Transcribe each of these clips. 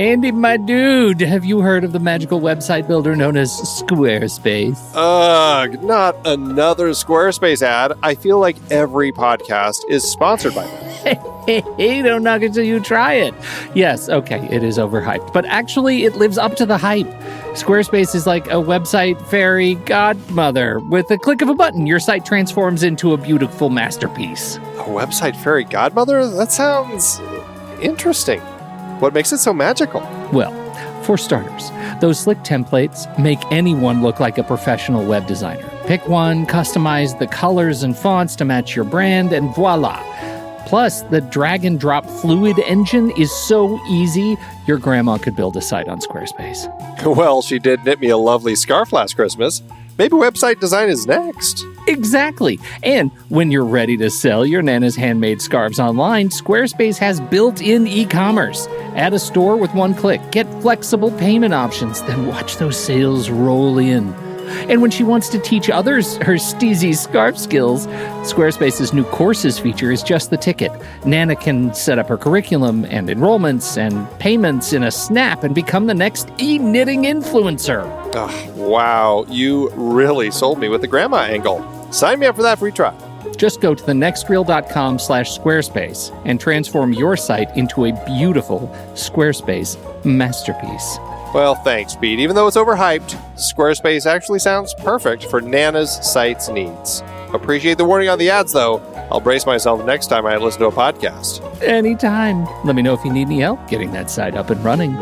Andy, my dude, have you heard of the magical website builder known as Squarespace? Ugh, not another Squarespace ad. I feel like every podcast is sponsored by them. Hey, don't knock it till you try it. Yes, okay, it is overhyped, but actually it lives up to the hype. Squarespace is like a website fairy godmother. With a click of a button, your site transforms into a beautiful masterpiece. A website fairy godmother? That sounds interesting. What makes it so magical? Well, for starters, those slick templates make anyone look like a professional web designer. Pick one, customize the colors and fonts to match your brand, and voila. Plus, the drag and drop fluid engine is so easy, your grandma could build a site on Squarespace. Well, she did knit me a lovely scarf last Christmas. Maybe website design is next. Exactly. And when you're ready to sell your Nana's handmade scarves online, Squarespace has built-in e-commerce. Add a store with one click. Get flexible payment options. Then watch those sales roll in. And when she wants to teach others her steezy scarf skills, Squarespace's new courses feature is just the ticket. Nana can set up her curriculum and enrollments and payments in a snap and become the next e-knitting influencer. Oh, wow, you really sold me with the grandma angle. Sign me up for that free trial. Just go to thenextreel.com/Squarespace and transform your site into a beautiful Squarespace masterpiece. Well, thanks, Pete. Even though it's overhyped, Squarespace actually sounds perfect for Nana's site's needs. Appreciate the warning on the ads, though. I'll brace myself next time I listen to a podcast. Anytime. Let me know if you need any help getting that site up and running.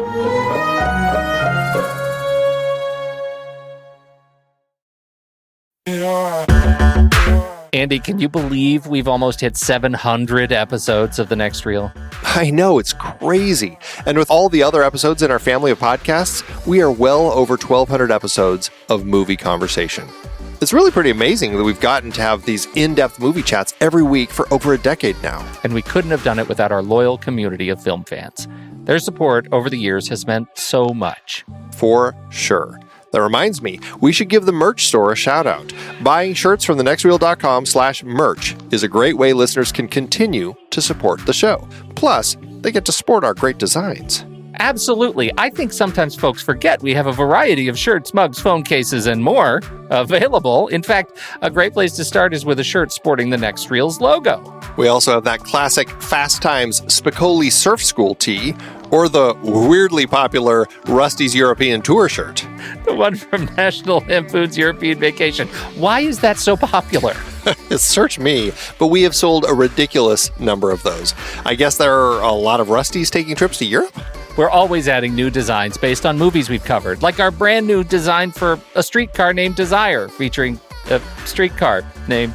Andy, can you believe we've almost hit 700 episodes of The Next Reel? I know, it's crazy. And with all the other episodes in our family of podcasts, we are well over 1,200 episodes of movie conversation. It's really pretty amazing that we've gotten to have these in-depth movie chats every week for over a decade now. And we couldn't have done it without our loyal community of film fans. Their support over the years has meant so much. For sure. That reminds me, we should give the merch store a shout out. Buying shirts from thenextreel.com/merch is a great way listeners can continue to support the show. Plus, they get to sport our great designs. Absolutely. I think sometimes folks forget we have a variety of shirts, mugs, phone cases, and more available. In fact, a great place to start is with a shirt sporting the Next Reel's logo. We also have that classic Fast Times Spicoli Surf School tee, or the weirdly popular Rusty's European Tour shirt. The one from National Lampoon's European Vacation. Why is that so popular? Search me, but we have sold a ridiculous number of those. I guess there are a lot of Rustys taking trips to Europe? We're always adding new designs based on movies we've covered, like our brand new design for a streetcar named Desire, featuring a streetcar named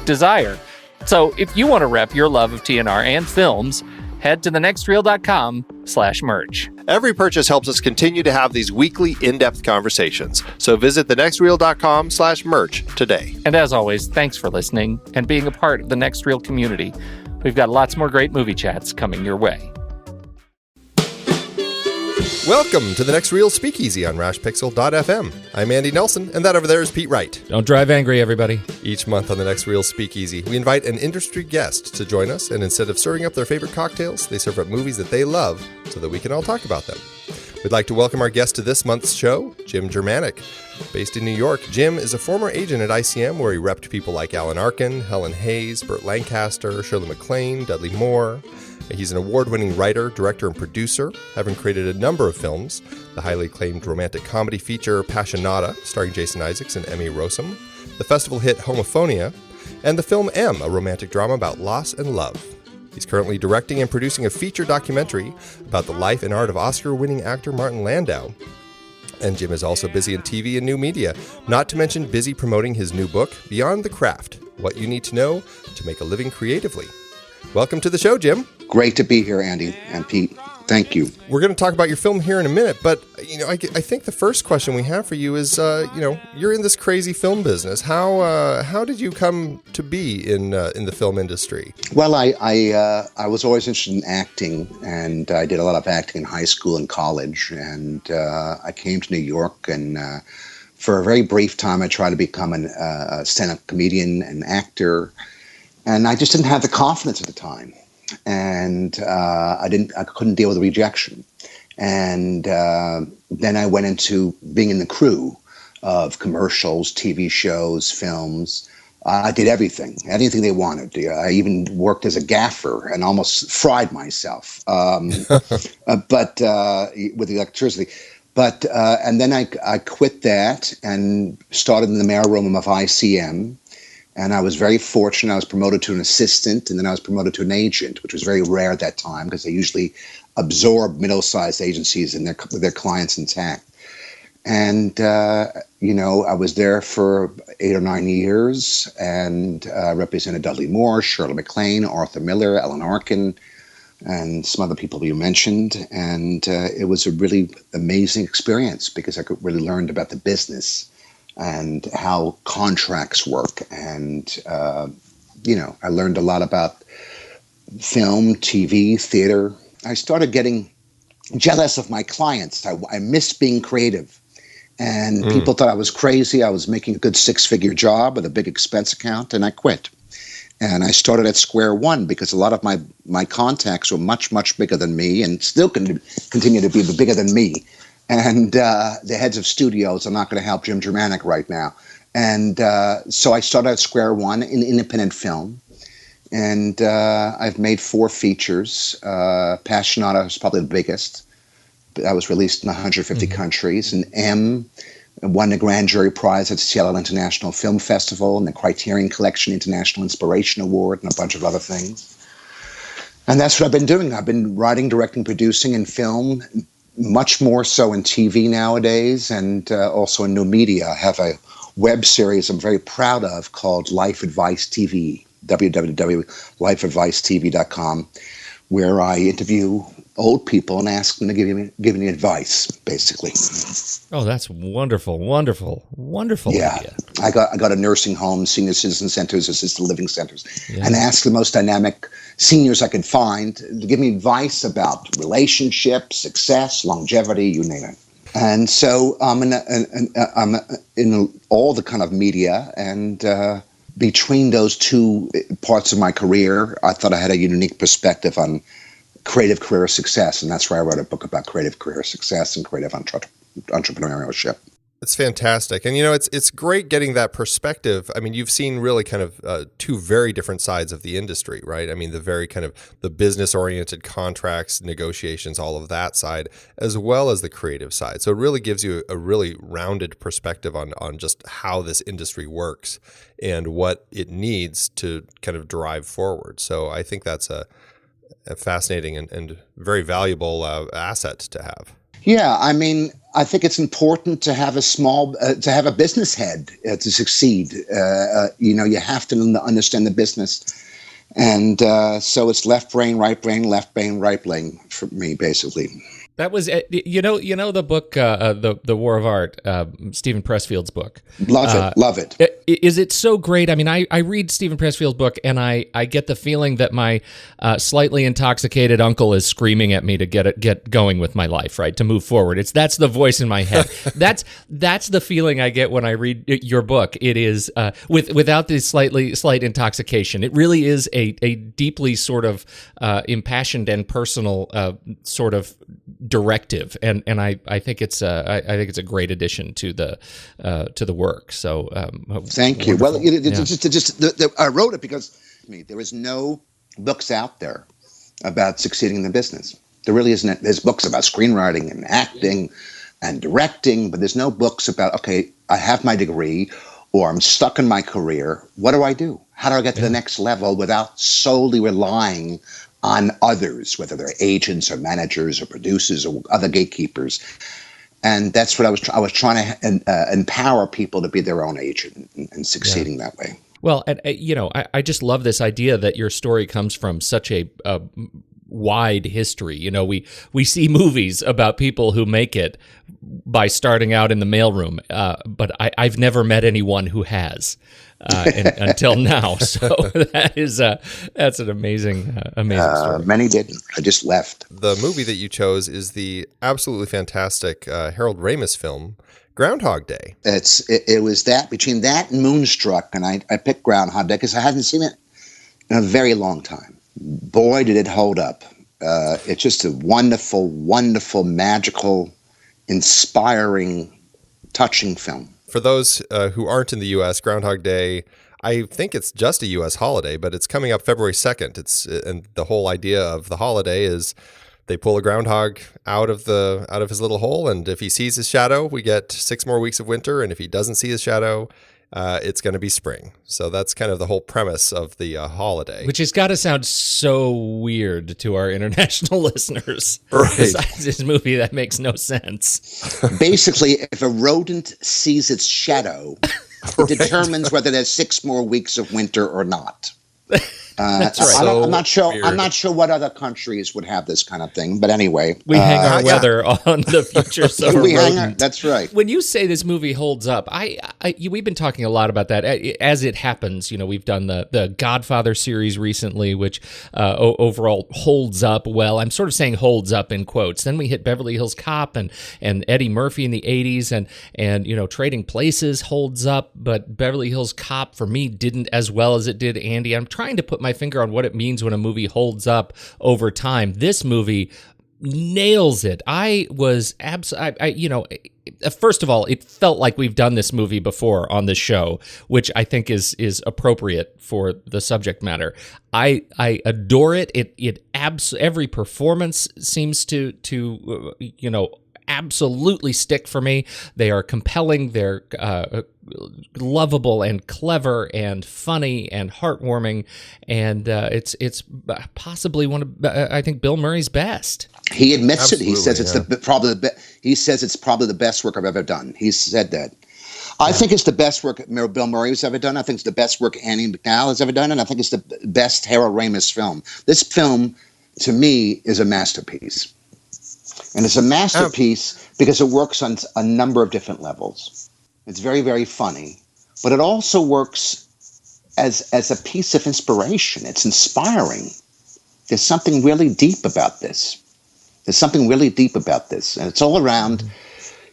Desire. So if you want to rep your love of TNR and films, head to thenextreel.com/merch. Every purchase helps us continue to have these weekly in-depth conversations. So visit thenextreel.com/merch today. And as always, thanks for listening and being a part of the Next Reel community. We've got lots more great movie chats coming your way. Welcome to the Next Reel Speakeasy on rashpixel.fm. I'm Andy Nelson, and that over there is Pete Wright. Don't drive angry, everybody. Each month on the Next Reel Speakeasy, we invite an industry guest to join us, and instead of serving up their favorite cocktails, they serve up movies that they love so that we can all talk about them. We'd like to welcome our guest to this month's show, Jim Jermanok. Based in New York, Jim is a former agent at ICM where he repped people like Alan Arkin, Helen Hayes, Burt Lancaster, Shirley MacLaine, Dudley Moore. He's an award-winning writer, director, and producer, having created a number of films. The highly acclaimed romantic comedy feature Passionata, starring Jason Isaacs and Emmy Rossum, the festival hit Homophonia, and the film M, a romantic drama about loss and love. He's currently directing and producing a feature documentary about the life and art of Oscar-winning actor Martin Landau. And Jim is also busy in TV and new media, not to mention busy promoting his new book, Beyond the Craft, What You Need to Know to Make a Living Creatively. Welcome to the show, Jim. Great to be here, Andy and Pete. Thank you. We're going to talk about your film here in a minute, but I think the first question we have for you is, you're in this crazy film business. How did you come to be in the film industry? Well, I was always interested in acting, and I did a lot of acting in high school and college. And I came to New York, and for a very brief time, I tried to become a stand-up comedian and actor, and I just didn't have the confidence at the time. And I couldn't deal with the rejection. And then I went into being in the crew of commercials, TV shows, films. I did anything they wanted. I even worked as a gaffer and almost fried myself, but with electricity. But and then I quit that and started in the mailroom of ICM. And I was very fortunate. I was promoted to an assistant, and then I was promoted to an agent, which was very rare at that time because they usually absorb middle-sized agencies and their clients intact. And, I was there for 8 or 9 years and represented Dudley Moore, Shirley MacLaine, Arthur Miller, Ellen Arkin, and some other people you mentioned. And it was a really amazing experience because I really learned about the business and how contracts work. And, I learned a lot about film, TV, theater. I started getting jealous of my clients. I missed being creative. And people thought I was crazy. I was making a good 6-figure job with a big expense account, and I quit. And I started at square one because a lot of my contacts were much, much bigger than me and still continue to be bigger than me. And the heads of studios are not going to help Jim Jermanok right now. And so I started at square one in independent film. And I've made 4 features. Passionata is probably the biggest. That was released in 150 countries. And M won the Grand Jury Prize at Seattle International Film Festival and the Criterion Collection International Inspiration Award and a bunch of other things. And that's what I've been doing. I've been writing, directing, producing in film, much more so in TV nowadays, and also in new media. I have a web series I'm very proud of called Life Advice TV, www.lifeadvicetv.com, where I interview old people and ask them to give me advice, basically. Oh, that's wonderful, wonderful, wonderful idea. I got a nursing home, senior citizen centers, assisted living centers, and asked the most dynamic seniors I could find to give me advice about relationships, success, longevity, you name it. And so I'm in all the kind of media, and between those two parts of my career, I thought I had a unique perspective on creative career success, and that's why I wrote a book about creative career success and creative entrepreneurship. It's fantastic. And, it's great getting that perspective. I mean, you've seen really kind of 2 very different sides of the industry, right? I mean, the very kind of the business-oriented contracts, negotiations, all of that side, as well as the creative side. So it really gives you a really rounded perspective on just how this industry works and what it needs to kind of drive forward. So I think that's a fascinating and very valuable asset to have. Yeah, I mean, I think it's important to have to have a business head to succeed. You have to understand the business. And so it's left brain, right brain for me, basically. That was, the book, The War of Art, Stephen Pressfield's book. Love it. Is it so great? I mean, I read Stephen Pressfield's book, and I get the feeling that my slightly intoxicated uncle is screaming at me to get going with my life, right, to move forward. That's the voice in my head. That's the feeling I get when I read your book. It is without the slight intoxication. It really is a deeply sort of impassioned and personal sort of directive, and I think it's a great addition to the work. So thank you. Well, I wrote it because there is no books out there about succeeding in the business. There really isn't. There's books about screenwriting and acting and directing, but there's no books about, okay, I have my degree or I'm stuck in my career. What do I do? How do I get to the next level without solely relying on others, whether they're agents or managers or producers or other gatekeepers? And that's what I was trying to empower people to be their own agent and succeeding that way. Well, and I just love this idea that your story comes from such a wide history. We see movies about people who make it by starting out in the mailroom, but I've never met anyone who has. Until now, so that's an amazing story. Many didn't. I just left. The movie that you chose is the absolutely fantastic Harold Ramis film, Groundhog Day. It was that between that and Moonstruck, and I picked Groundhog Day because I hadn't seen it in a very long time. Boy, did it hold up! It's just a wonderful, wonderful, magical, inspiring, touching film. For those who aren't in the U.S., Groundhog Day, I think it's just a U.S. holiday, but it's coming up February 2nd. And the whole idea of the holiday is they pull a groundhog out of his little hole, and if he sees his shadow, we get 6 more weeks of winter, and if he doesn't see his shadow, it's going to be spring. So that's kind of the whole premise of the holiday. Which has got to sound so weird to our international listeners. Right. Besides this movie, that makes no sense. Basically, if a rodent sees its shadow, it determines whether there's 6 more weeks of winter or not. That's right. I'm not sure. weird. I'm not sure what other countries would have this kind of thing. But anyway, We hang our yeah. weather on the futures of a rodent. That's right. When you say this movie holds up, we've been talking a lot about that. As it happens, we've done the Godfather series recently, which overall holds up well. I'm sort of saying holds up in quotes. Then we hit Beverly Hills Cop and Eddie Murphy in the 80s, and Trading Places holds up, but Beverly Hills Cop for me didn't as well as it did Andy. I'm trying to put my finger on what it means when a movie holds up over time. This movie nails it. I was first of all, it felt like we've done this movie before on the show, which I think is appropriate for the subject matter. I adore it. Every performance seems to absolutely stick for me. They are compelling. They're lovable and clever and funny and heartwarming, and it's possibly one of I think Bill Murray's best. He admits it. He Absolutely, says he says it's probably the best work I've ever done. He's said that. I think it's the best work Bill Murray has ever done. I think it's the best work Andie MacDowell has ever done, and I think it's the best Harold Ramis film. This film, to me, is a masterpiece. And it's a masterpiece because it works on a number of different levels. It's very, very funny, but it also works as a piece of inspiration. It's inspiring. There's something really deep about this. And it's all around,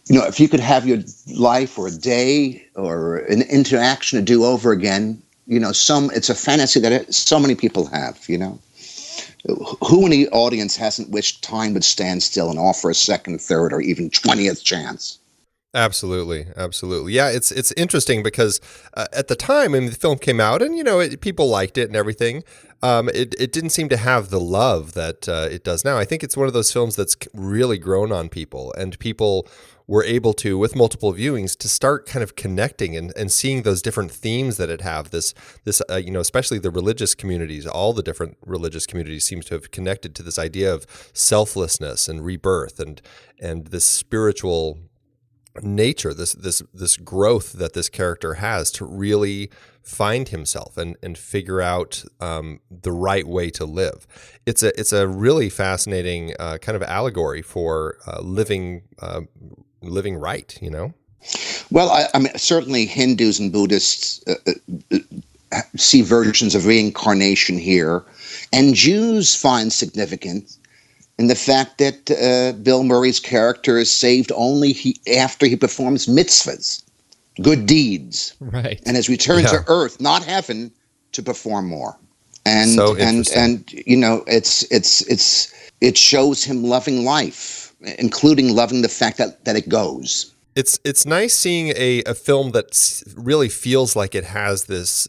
if you could have your life or a day or an interaction to do over again, it's a fantasy that so many people have, Who in the audience hasn't wished time would stand still and offer a second, third, or even 20th chance? Absolutely. Yeah, it's interesting because at the time, the film came out and, people liked it and everything. It didn't seem to have the love that it does now. I think it's one of those films that's really grown on people, and people were able to, with multiple viewings, to start kind of connecting and seeing those different themes that it have. This especially the religious communities, all the different religious communities seem to have connected to this idea of selflessness and rebirth and this spiritual nature, this growth that this character has to really find himself and figure out the right way to live. It's a really fascinating kind of allegory for living right, Well, I mean, certainly Hindus and Buddhists see versions of reincarnation here, and Jews find significant in the fact that Bill Murray's character is saved only after he performs mitzvahs, good deeds, Right. and has returned to earth, not heaven, to perform more. And So and it shows him loving life, including loving the fact that it goes. It's nice seeing a film that really feels like it has this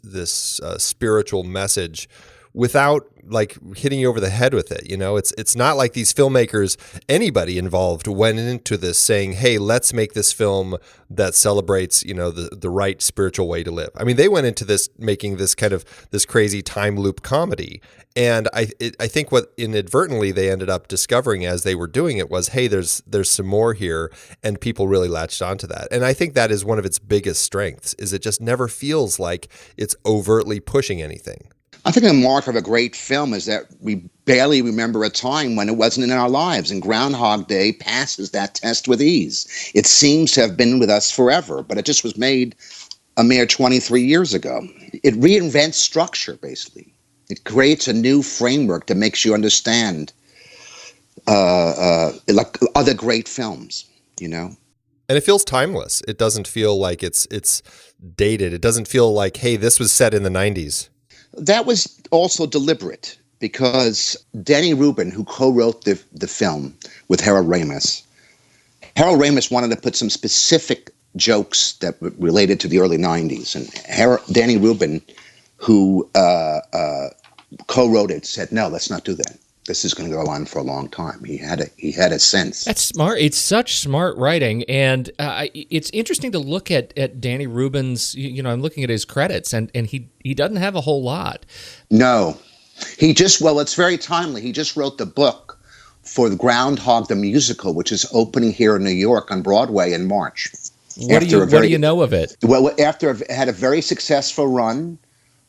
spiritual message without like hitting you over the head with it. It's not like these filmmakers, anybody involved went into this saying, hey, let's make this film that celebrates, the right spiritual way to live. I mean, they went into this making this kind of this crazy time loop comedy. And I think what inadvertently they ended up discovering as they were doing it was, hey, there's some more here, and people really latched onto that. And I think that is one of its biggest strengths, is it just never feels like it's overtly pushing anything. I think the mark of a great film is that we barely remember a time when it wasn't in our lives, and Groundhog Day passes that test with ease. It seems to have been with us forever, but it just was made a mere 23 years ago. It reinvents structure, basically. It creates a new framework that makes you understand like other great films, And it feels timeless. It doesn't feel like it's dated. It doesn't feel like, hey, this was set in the 90s. That was also deliberate. because Danny Rubin, who co-wrote the film with Harold Ramis wanted to put some specific jokes that related to the early 90s. And Danny Rubin, who co-wrote it, said, no, let's not do that. This is going to go on for a long time. He had a sense. That's smart. It's such smart writing, and it's interesting to look at Danny Rubin's. I'm looking at his credits, and he doesn't have a whole lot. No, it's very timely. He just wrote the book for the Groundhog the musical, which is opening here in New York on Broadway in March. What do you know of it? Well, after it had a very successful run,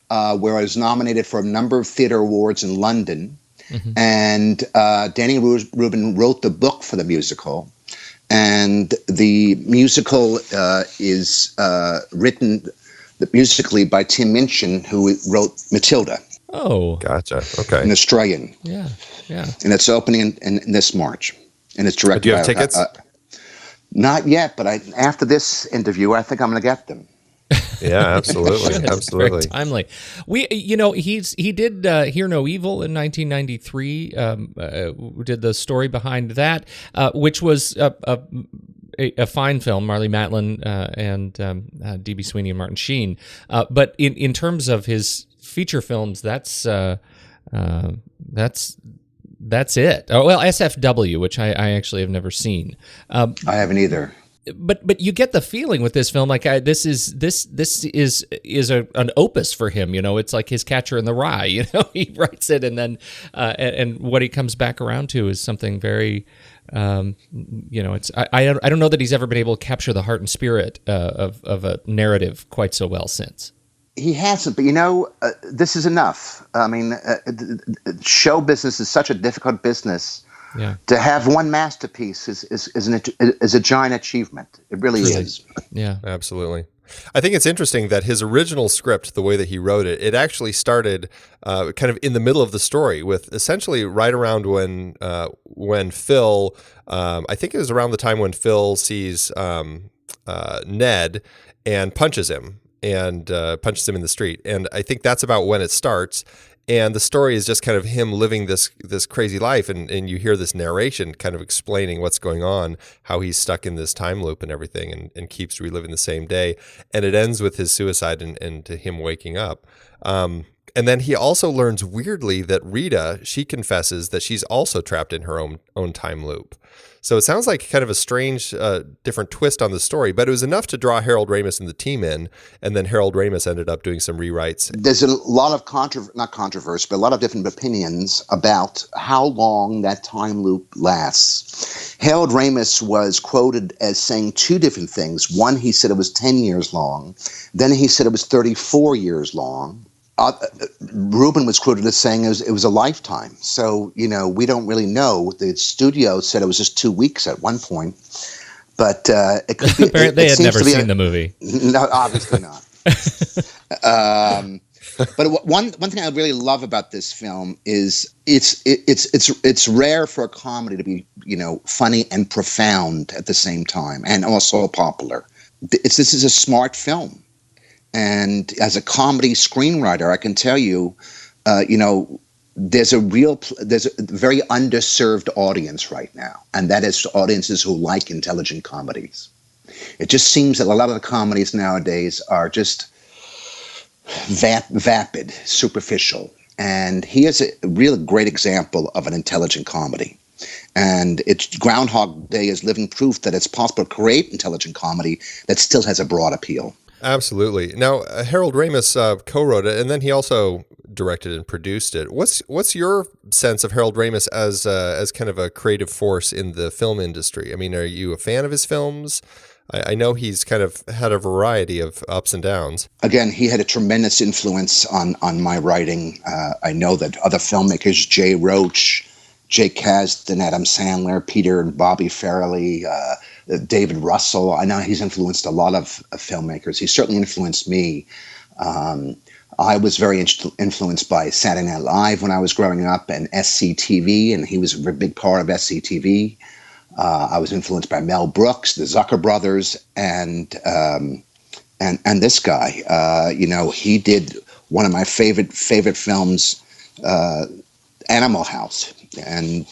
where I was nominated for a number of theater awards in London. Mm-hmm. And Danny Rubin wrote the book for the musical, and the musical is written musically by Tim Minchin, who wrote Matilda. Oh, gotcha. Okay, an Australian. Yeah. And it's opening in this March, and it's directed. Do you have tickets? Not yet, but after this interview, I think I'm going to get them. Yeah, absolutely, absolutely. Very timely. He did Hear No Evil in 1993. Did the story behind that, which was a fine film. Marlee Matlin and D.B. Sweeney and Martin Sheen. But in terms of his feature films, that's it. Oh well, SFW, which I actually have never seen. I haven't either. But you get the feeling with this film, like this is an opus for him. It's like his Catcher in the Rye. He writes it, and then and what he comes back around to is something very. It's I don't know that he's ever been able to capture the heart and spirit of a narrative quite so well since. He hasn't, but this is enough. I mean, show business is such a difficult business. Yeah. To have one masterpiece is a giant achievement. It really is. Yeah, absolutely. I think it's interesting that his original script, the way that he wrote it, it actually started kind of in the middle of the story, with essentially right around when Phil, I think it was around the time when Phil sees Ned and punches him in the street, and I think that's about when it starts. And the story is just kind of him living this crazy life, and you hear this narration kind of explaining what's going on, how he's stuck in this time loop and everything, and keeps reliving the same day. And it ends with his suicide and to him waking up. And then he also learns weirdly that Rita, she confesses that she's also trapped in her own time loop. So it sounds like kind of a strange, different twist on the story, but it was enough to draw Harold Ramis and the team in, and then Harold Ramis ended up doing some rewrites. There's a lot of not controversy, but a lot of different opinions about how long that time loop lasts. Harold Ramis was quoted as saying two different things. One, he said it was 10 years long. Then he said it was 34 years long. Rubin was quoted as saying it was a lifetime. So, we don't really know. The studio said it was just 2 weeks at one point. But it could be, apparently they had never seen the movie. No, obviously not. But one thing I really love about this film is it's rare for a comedy to be, funny and profound at the same time, and also popular. This is a smart film. And as a comedy screenwriter, I can tell you, there's a very underserved audience right now, and that is audiences who like intelligent comedies. It just seems that a lot of the comedies nowadays are just vapid, superficial, and he is a real great example of an intelligent comedy. And it's Groundhog Day is living proof that it's possible to create intelligent comedy that still has a broad appeal. Absolutely. Now, Harold Ramis co-wrote it, and then he also directed and produced it. What's your sense of Harold Ramis as kind of a creative force in the film industry? I mean, are you a fan of his films? I know he's kind of had a variety of ups and downs. Again, he had a tremendous influence on my writing. I know that other filmmakers, Jay Roach, Jake Kasdan, Adam Sandler, Peter and Bobby Farrelly, David Russell. I know he's influenced a lot of filmmakers. He certainly influenced me. I was very influenced by Saturday Night Live when I was growing up, and SCTV, and he was a big part of SCTV. I was influenced by Mel Brooks, the Zucker brothers, and this guy. He did one of my favorite films, Animal House, and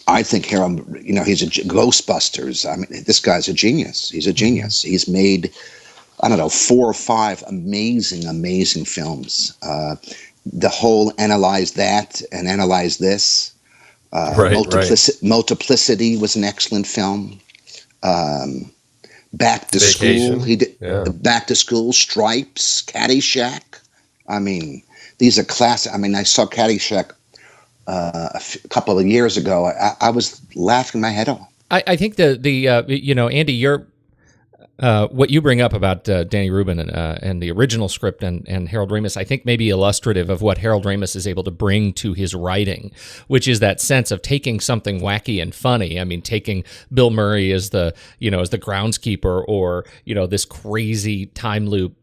I think Harold, he's a Ghostbusters. I mean, this guy's a genius. He's a genius. He's made, I don't know, 4 or 5 amazing films. The whole Analyze That and Analyze This. Multiplicity was an excellent film. Back to Vacation. School. He did Back to School, Stripes, Caddyshack. I mean, these are classic. I mean, I saw Caddyshack a couple of years ago. I was laughing my head off. I think Andy, you're what you bring up about Danny Rubin and the original script and Harold Ramis, I think maybe illustrative of what Harold Ramis is able to bring to his writing, which is that sense of taking something wacky and funny. I mean, taking Bill Murray as the groundskeeper, or this crazy time loop,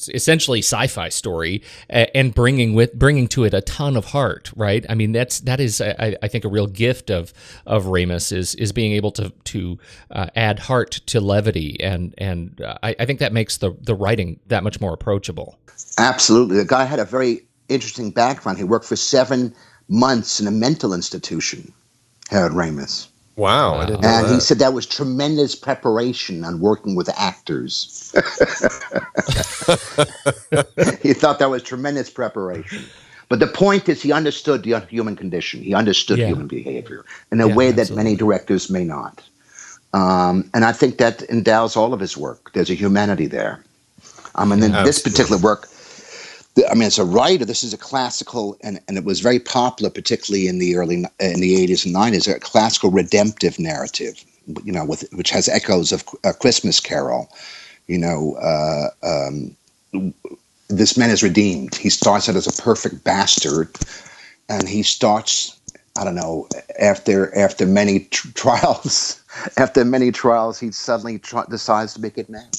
essentially sci-fi story, and bringing to it a ton of heart. Right? I mean, that is I think a real gift of Ramis is being able to add heart to levity, and I think that makes the writing that much more approachable. Absolutely. The guy had a very interesting background. He worked for 7 months in a mental institution, Harold Ramis. Wow. I didn't know And that. he said that was tremendous preparation on working with actors. He thought that was tremendous preparation. But the point is, he understood the human condition. He understood human behavior in a way that many directors may not. And I think that endows all of his work. There's a humanity there. I mean, in this particular work, as a writer, this is a classical, and it was very popular, particularly in the 80s and 90s, a classical redemptive narrative, which has echoes of A Christmas Carol. This man is redeemed. He starts out as a perfect bastard, and he starts, I don't know, after many trials. After many trials, he suddenly decides to be a good man.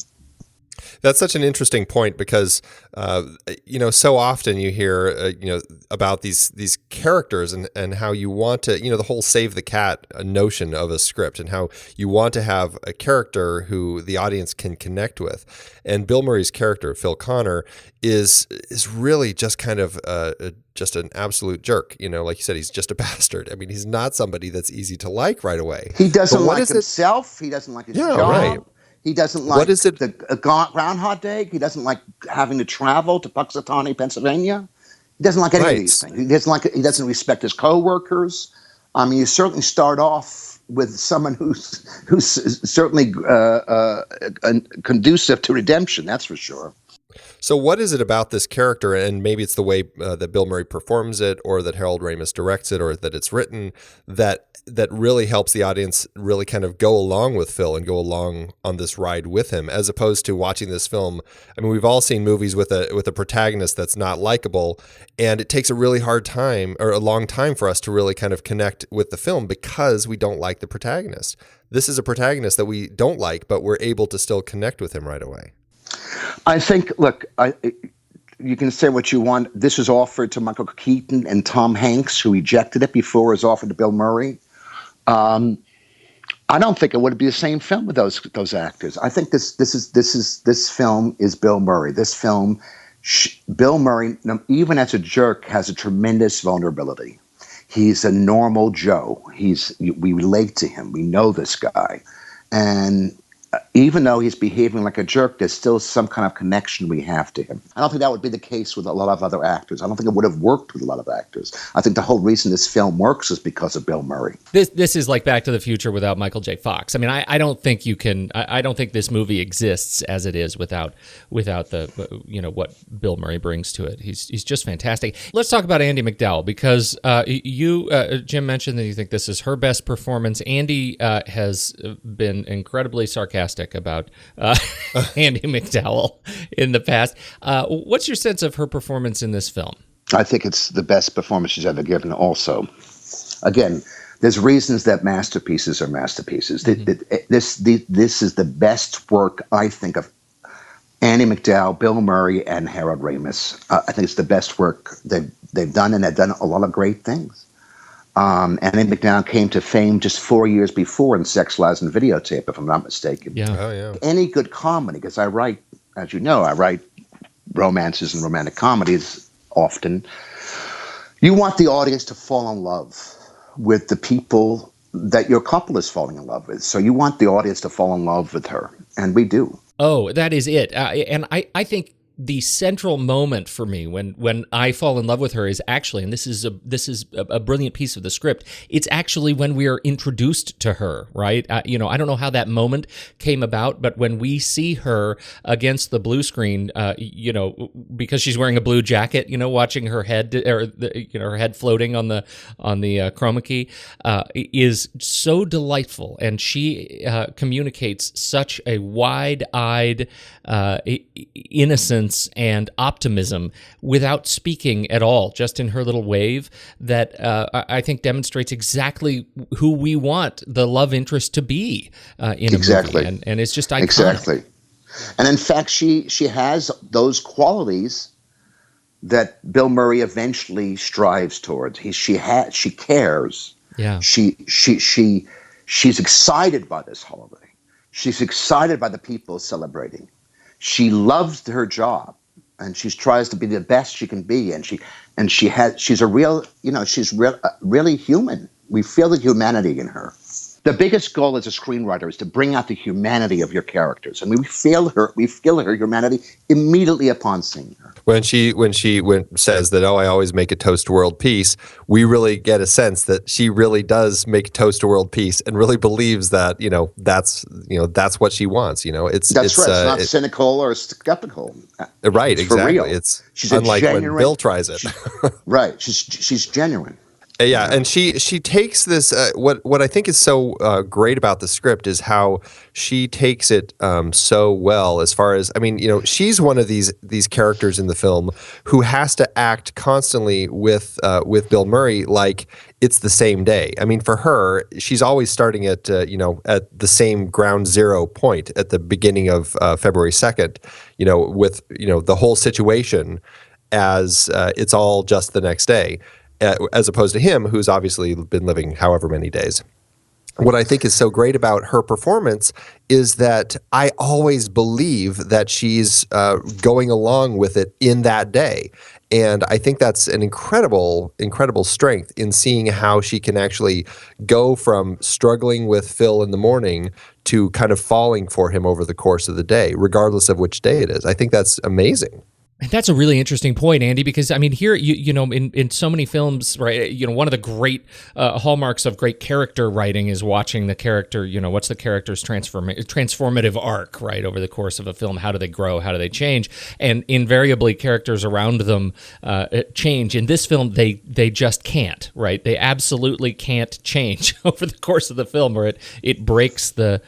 That's such an interesting point because, so often you hear, about these characters and how you want to, the whole save the cat notion of a script, and how you want to have a character who the audience can connect with. And Bill Murray's character, Phil Connor, is really just kind of just an absolute jerk. Like you said, he's just a bastard. I mean, he's not somebody that's easy to like right away. He doesn't like himself. He doesn't like his job. Right. He doesn't like the Groundhog Day. He doesn't like having to travel to Punxsutawney, Pennsylvania. He doesn't like any of these things. He doesn't respect his coworkers. I mean, you certainly start off with someone who's certainly conducive to redemption. That's for sure. So what is it about this character, and maybe it's the way that Bill Murray performs it, or that Harold Ramis directs it, or that it's written, that really helps the audience really kind of go along with Phil and go along on this ride with him, as opposed to watching this film? I mean, we've all seen movies with a protagonist that's not likable, and it takes a really hard time, or a long time, for us to really kind of connect with the film because we don't like the protagonist. This is a protagonist that we don't like, but we're able to still connect with him right away. I think, look, you can say what you want. This was offered to Michael Keaton and Tom Hanks, who rejected it before it was offered to Bill Murray. I don't think it would be the same film with those actors. I think this film is Bill Murray. This film, Bill Murray, even as a jerk, has a tremendous vulnerability. He's a normal Joe. We relate to him. We know this guy, and even though he's behaving like a jerk, there's still some kind of connection we have to him. I don't think that would be the case with a lot of other actors. I don't think it would have worked with a lot of actors. I think the whole reason this film works is because of Bill Murray. This is like Back to the Future without Michael J. Fox. I mean, I don't think you can. I don't think this movie exists as it is without the what Bill Murray brings to it. He's just fantastic. Let's talk about Andie MacDowell, because you Jim mentioned that you think this is her best performance. Andie has been incredibly sarcastic about Andie MacDowell in the past. What's your sense of her performance in this film? I think it's the best performance she's ever given also. Again, there's reasons that masterpieces are masterpieces. Mm-hmm. This is the best work, I think, of Andie MacDowell, Bill Murray, and Harold Ramis. I think it's the best work they've done, and they've done a lot of great things. Andie MacDowell came to fame just 4 years before in Sex, Lies, and Videotape, if I'm not mistaken. Yeah. Oh, yeah. Any good comedy, because I write romances and romantic comedies often. You want the audience to fall in love with the people that your couple is falling in love with. So you want the audience to fall in love with her, and we do. Oh, that is it. And I think the central moment for me when I fall in love with her is actually, and this is a brilliant piece of the script, it's actually when we are introduced to her, right? I don't know how that moment came about, but when we see her against the blue screen, because she's wearing a blue jacket, watching her head her head floating on the chroma key, is so delightful, and she communicates such a wide-eyed innocence and optimism without speaking at all, just in her little wave, that I think demonstrates exactly who we want the love interest to be in a movie. And it's just iconic. Exactly. And in fact, she has those qualities that Bill Murray eventually strives towards. She cares. Yeah. She's excited by this holiday. She's excited by the people celebrating. She loves her job, and she tries to be the best she can be. She's really human. We feel the humanity in her. The biggest goal as a screenwriter is to bring out the humanity of your characters, and we feel her humanity immediately upon seeing her. When she says that, I always make a toast to world peace, we really get a sense that she really does make a toast to world peace and really believes that that's what she wants. It's right. It's not cynical or skeptical. Right, it's exactly. For real. She's unlike when Bill tries it. Right. She's genuine. Yeah, and she takes this. What I think is so great about the script is how she takes it so well. As far as she's one of these characters in the film who has to act constantly with Bill Murray like it's the same day. I mean, for her, she's always starting at at the same ground zero point at the beginning of February 2nd. With the whole situation as it's all just the next day. As opposed to him, who's obviously been living however many days. What I think is so great about her performance is that I always believe that she's going along with it in that day. And I think that's an incredible, incredible strength in seeing how she can actually go from struggling with Phil in the morning to kind of falling for him over the course of the day, regardless of which day it is. I think that's amazing. And that's a really interesting point, Andy, because here in so many films, right? One of the great hallmarks of great character writing is watching the character. What's the character's transformative arc, right, over the course of a film? How do they grow? How do they change? And invariably, characters around them change. In this film, they just can't, right? They absolutely can't change over the course of the film, or it breaks it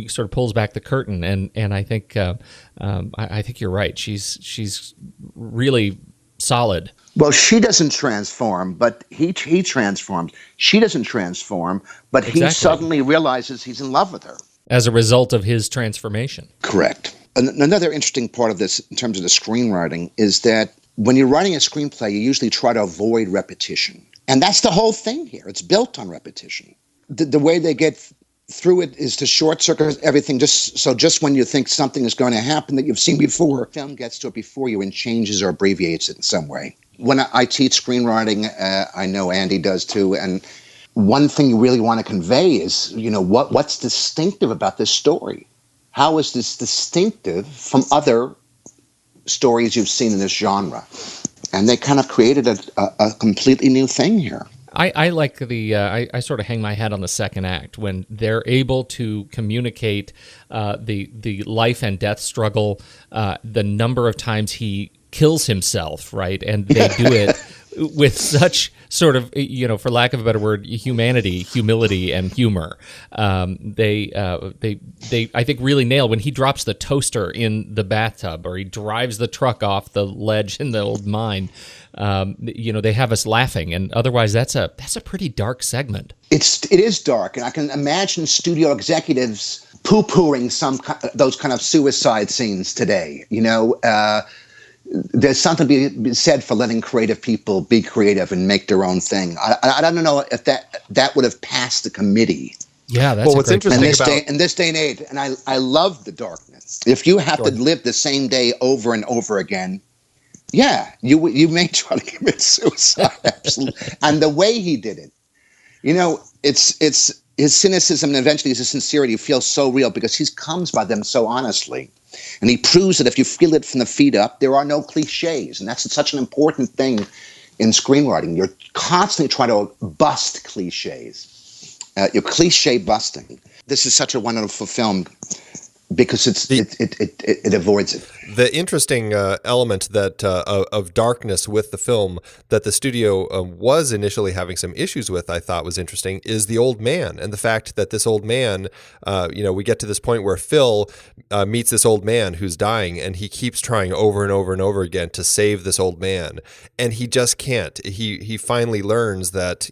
sort of pulls back the curtain. And I think I think you're right. She's really solid. Well, she doesn't transform, but he transforms. She doesn't transform, but he suddenly realizes he's in love with her. As a result of his transformation. Correct. Another interesting part of this in terms of the screenwriting is that when you're writing a screenplay, you usually try to avoid repetition. And that's the whole thing here. It's built on repetition. The way they get through it is to short circuit everything just when you think something is going to happen that you've seen before, film gets to it before you and changes or abbreviates it in some way. When I teach screenwriting, I know Andy does too, and one thing you really want to convey is, what's distinctive about this story? How is this distinctive from other stories you've seen in this genre? And they kind of created a completely new thing here. I like I sort of hang my hat on the second act when they're able to communicate the life and death struggle, the number of times he kills himself, right? And they do it with such sort of, for lack of a better word, humanity, humility, and humor. They I think really nail when he drops the toaster in the bathtub or he drives the truck off the ledge in the old mine. They have us laughing, and otherwise that's a pretty dark segment. It is dark, and I can imagine studio executives poo-pooing those kind of suicide scenes today. There's something to be said for letting creative people be creative and make their own thing. I don't know if that would have passed the committee. Yeah, that's what's interesting in this day and age, and I love the darkness. If you have to live the same day over and over again, Yeah, you may try to commit suicide, absolutely. And the way he did it, it's his cynicism and eventually his sincerity feels so real because he comes by them so honestly. And he proves that if you feel it from the feet up, there are no cliches. And that's such an important thing in screenwriting. You're constantly trying to bust cliches. You're cliche busting. This is such a wonderful film because it avoids it. The interesting element that of darkness with the film that the studio was initially having some issues with, I thought was interesting, is the old man, and the fact that this old man, we get to this point where Phil meets this old man who's dying, and he keeps trying over and over and over again to save this old man, and he just can't. He finally learns that,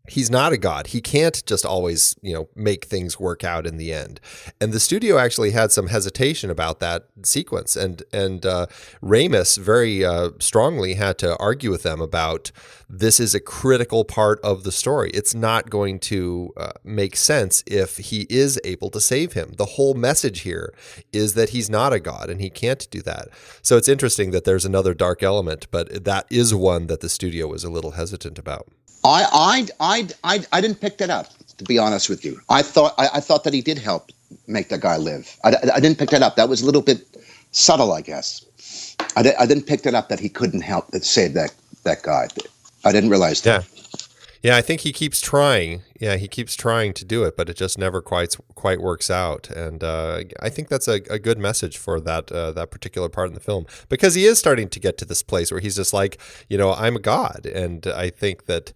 he's not a god. He can't just always, make things work out in the end. And the studio actually had some hesitation about that sequence. And Ramis very strongly had to argue with them about this is a critical part of the story. It's not going to make sense if he is able to save him. The whole message here is that he's not a god and he can't do that. So it's interesting that there's another dark element, but that is one that the studio was a little hesitant about. I didn't pick that up, to be honest with you. I thought that he did help make that guy live. I didn't pick that up. That was a little bit subtle, I guess. I didn't pick that up that he couldn't help save that guy. I didn't realize that. Yeah, I think he keeps trying. Yeah, he keeps trying to do it, but it just never quite works out. And I think that's a good message for that particular part in the film, because he is starting to get to this place where he's just like, I'm a god, and I think that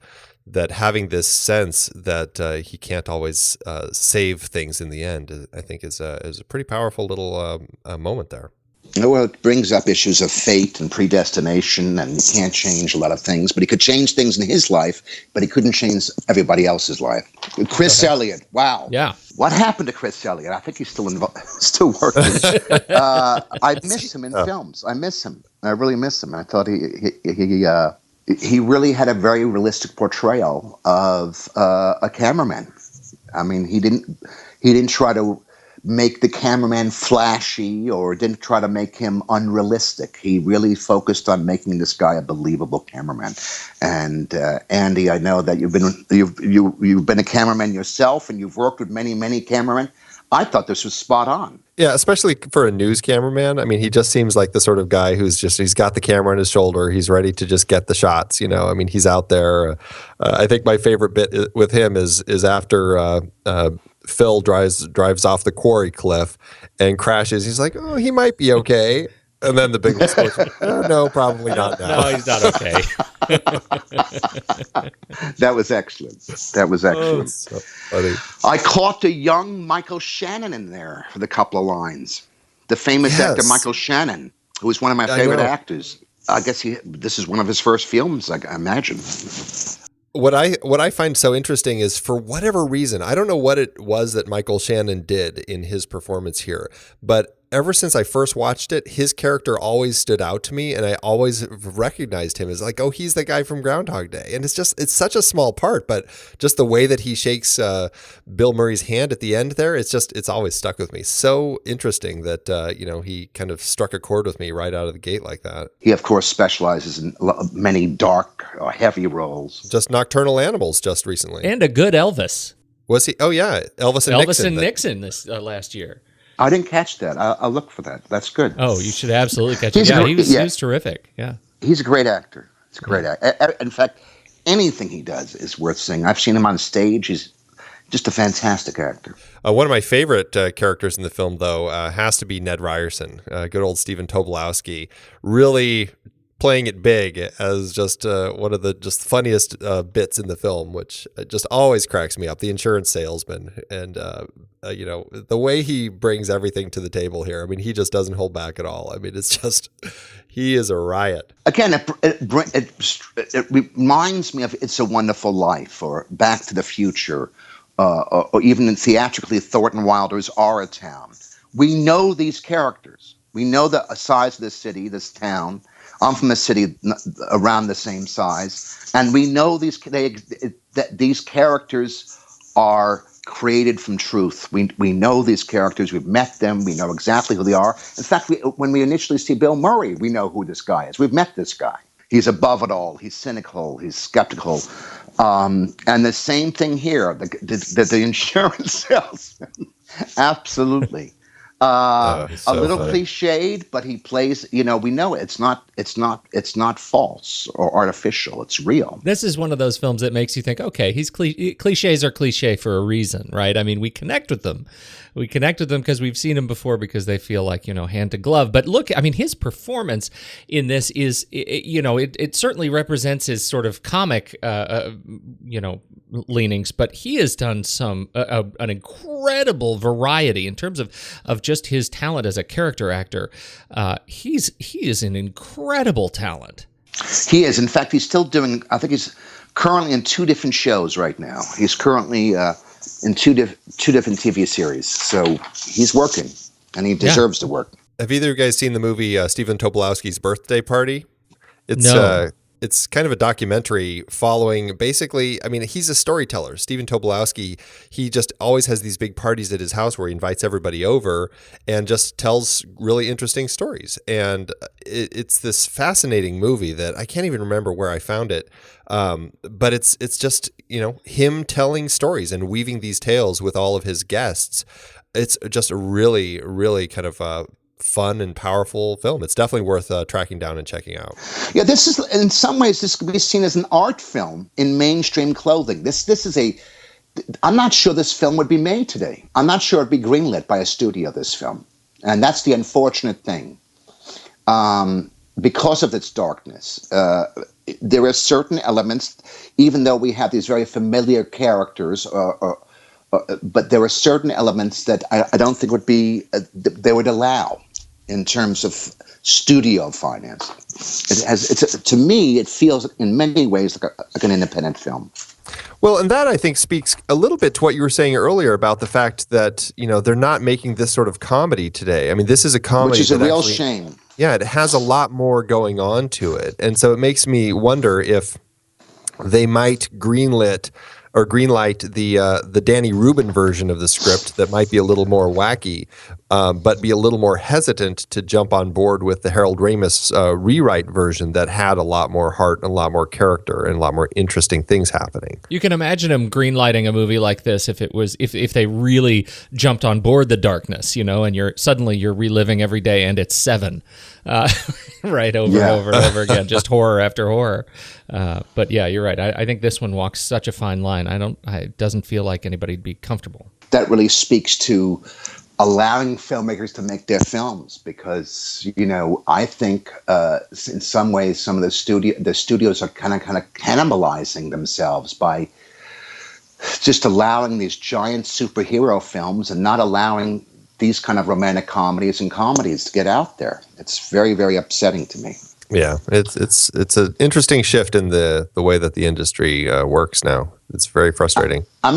having this sense that he can't always save things in the end, I think is a pretty powerful little moment there. Well, it brings up issues of fate and predestination, and he can't change a lot of things, but he could change things in his life, but he couldn't change everybody else's life. Chris Elliott, wow. Yeah. What happened to Chris Elliott? I think he's still working. I miss him in films. I miss him. I really miss him. I thought he really had a very realistic portrayal of a cameraman. I mean, he didn't try to make the cameraman flashy or didn't try to make him unrealistic. He really focused on making this guy a believable cameraman. And Andy, I know that you've been a cameraman yourself, and you've worked with many cameramen. I thought this was spot on. Yeah, especially for a news cameraman. I mean, he just seems like the sort of guy he's got the camera on his shoulder. He's ready to just get the shots. I mean, he's out there. I think my favorite bit with him is after Phil drives off the quarry cliff and crashes. He's like, oh, he might be okay. And then the big explosion. No, probably not now. No, he's not okay. That was excellent. Oh, so funny. I caught the young Michael Shannon in there for the couple of lines. The famous actor Michael Shannon, who was one of my favorite actors. I guess this is one of his first films, I imagine. What I find so interesting is, for whatever reason, I don't know what it was that Michael Shannon did in his performance here, but ever since I first watched it, his character always stood out to me, and I always recognized him as like, oh, he's the guy from Groundhog Day. And it's such a small part, but just the way that he shakes Bill Murray's hand at the end there, it's always stuck with me. So interesting that he kind of struck a chord with me right out of the gate like that. He, of course, specializes in many dark, heavy roles. Just Nocturnal Animals just recently. And a good Elvis. Was he? Oh, yeah. Elvis and Nixon this last year. I didn't catch that. I'll look for that. That's good. Oh, you should absolutely catch it. Yeah, he was terrific. Yeah. He's a great actor. He's a great actor. In fact, anything he does is worth seeing. I've seen him on stage. He's just a fantastic actor. One of my favorite characters in the film, though, has to be Ned Ryerson, good old Stephen Tobolowsky, really playing it big as just one of the just funniest bits in the film, which just always cracks me up. The insurance salesman, and the way he brings everything to the table here. I mean, he just doesn't hold back at all. I mean, it's just, he is a riot. Again, it reminds me of It's a Wonderful Life or Back to the Future, or even in theatrically Thornton Wilder's Our Town. We know these characters. We know the size of this city, this town. I'm from a city around the same size, and we know these characters are created from truth. We know these characters. We've met them. We know exactly who they are. In fact, when we initially see Bill Murray, we know who this guy is. We've met this guy. He's above it all. He's cynical. He's skeptical. And the same thing here. The insurance salesman. Absolutely. A little cliched, but he plays. We know it's not false or artificial. It's real. This is one of those films that makes you think, okay, cliches are cliche for a reason, right? I mean, we connect with them. We connect with them because we've seen them before because they feel like, hand to glove. But look, I mean, his performance in this is, it certainly represents his sort of comic, leanings, but he has done an incredible variety in terms of just his talent as a character actor. He is an incredible talent. He is. In fact, he's still doing, I think he's currently in 2 different shows right now. He's currently in two different TV series. So he's working, and he deserves to work. Have either of you guys seen the movie Stephen Tobolowsky's Birthday Party? It's kind of a documentary following, basically, I mean, he's a storyteller. Stephen Tobolowsky, he just always has these big parties at his house where he invites everybody over and just tells really interesting stories. And it's this fascinating movie that I can't even remember where I found it. But it's just, him telling stories and weaving these tales with all of his guests. It's just a really, really kind of fun and powerful film. It's definitely worth tracking down and checking out. Yeah, this is, in some ways, this could be seen as an art film in mainstream clothing. This is I'm not sure this film would be made today. I'm not sure it'd be greenlit by a studio, this film. And that's the unfortunate thing. Because of its darkness, there are certain elements, even though we have these very familiar characters, but there are certain elements that I don't think would be, they would allow in terms of studio finance. To me, it feels in many ways like an independent film. Well, and that I think speaks a little bit to what you were saying earlier about the fact that, they're not making this sort of comedy today. I mean, this is a comedy. Which is a real shame. Yeah, it has a lot more going on to it. And so it makes me wonder if they might greenlight the Danny Rubin version of the script that might be a little more wacky, but be a little more hesitant to jump on board with the Harold Ramis rewrite version that had a lot more heart and a lot more character and a lot more interesting things happening. You can imagine them greenlighting a movie like this if they really jumped on board the darkness, and you're reliving every day and it's 7. Right, over and over and over again, just horror after horror. But yeah, you're right. I think this one walks such a fine line. It doesn't feel like anybody'd be comfortable. That really speaks to allowing filmmakers to make their films, because I think in some ways some of the studios are kind of cannibalizing themselves by just allowing these giant superhero films and not allowing these kind of romantic comedies and comedies to get out there. It's very, very upsetting to me. Yeah, it's an interesting shift in the way that the industry works now. It's very frustrating. I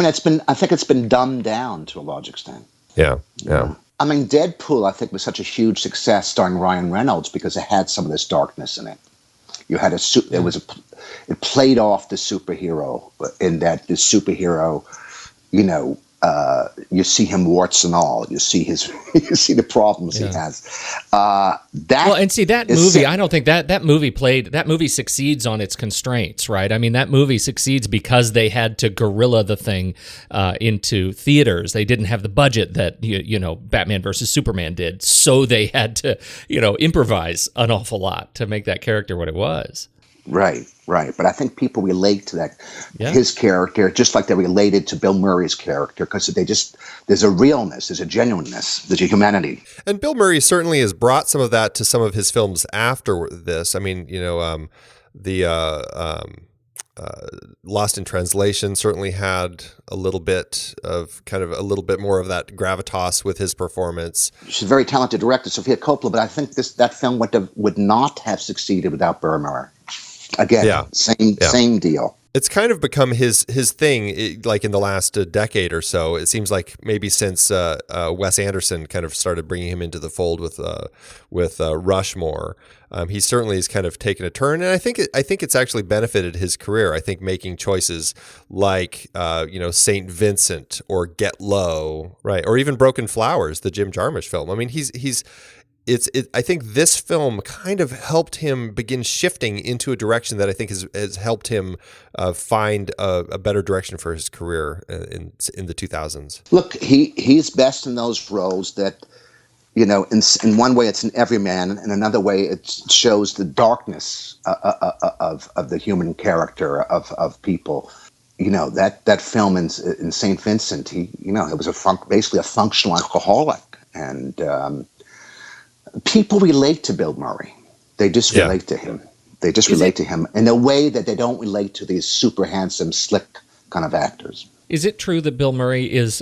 think it's been dumbed down to a large extent. Yeah. I mean, Deadpool, I think, was such a huge success starring Ryan Reynolds because it had some of this darkness in it. You had it played off the superhero in that the superhero, you see him warts and all. You see the problems he has. That movie, I don't think that movie succeeds on its constraints, right? I mean, that movie succeeds because they had to guerrilla the thing into theaters. They didn't have the budget that Batman versus Superman did, so they had to improvise an awful lot to make that character what it was. Right. But I think people relate to his character just like they related to Bill Murray's character, because there's a realness, there's a genuineness, there's a humanity. And Bill Murray certainly has brought some of that to some of his films after this. I mean, Lost in Translation certainly had a little bit more of that gravitas with his performance. She's a very talented director, Sofia Coppola, but I think that film would not have succeeded without Bill Murray. Again, same deal. It's kind of become his thing, like in the last decade or so. It seems like maybe since Wes Anderson kind of started bringing him into the fold with Rushmore. He certainly has kind of taken a turn, and I think it's actually benefited his career. I think making choices like Saint Vincent or Get Low, right, or even Broken Flowers, the Jim Jarmusch film. I mean, I think this film kind of helped him begin shifting into a direction that I think has helped him find a better direction for his career in the 2000s. Look, he's best in those roles that, in one way it's an everyman, and another way it shows the darkness of the human character of people. That film in St. Vincent, it was basically a functional alcoholic, and people relate to Bill Murray. They just relate to him. They just relate to him in a way that they don't relate to these super handsome, slick kind of actors. Is it true that Bill Murray is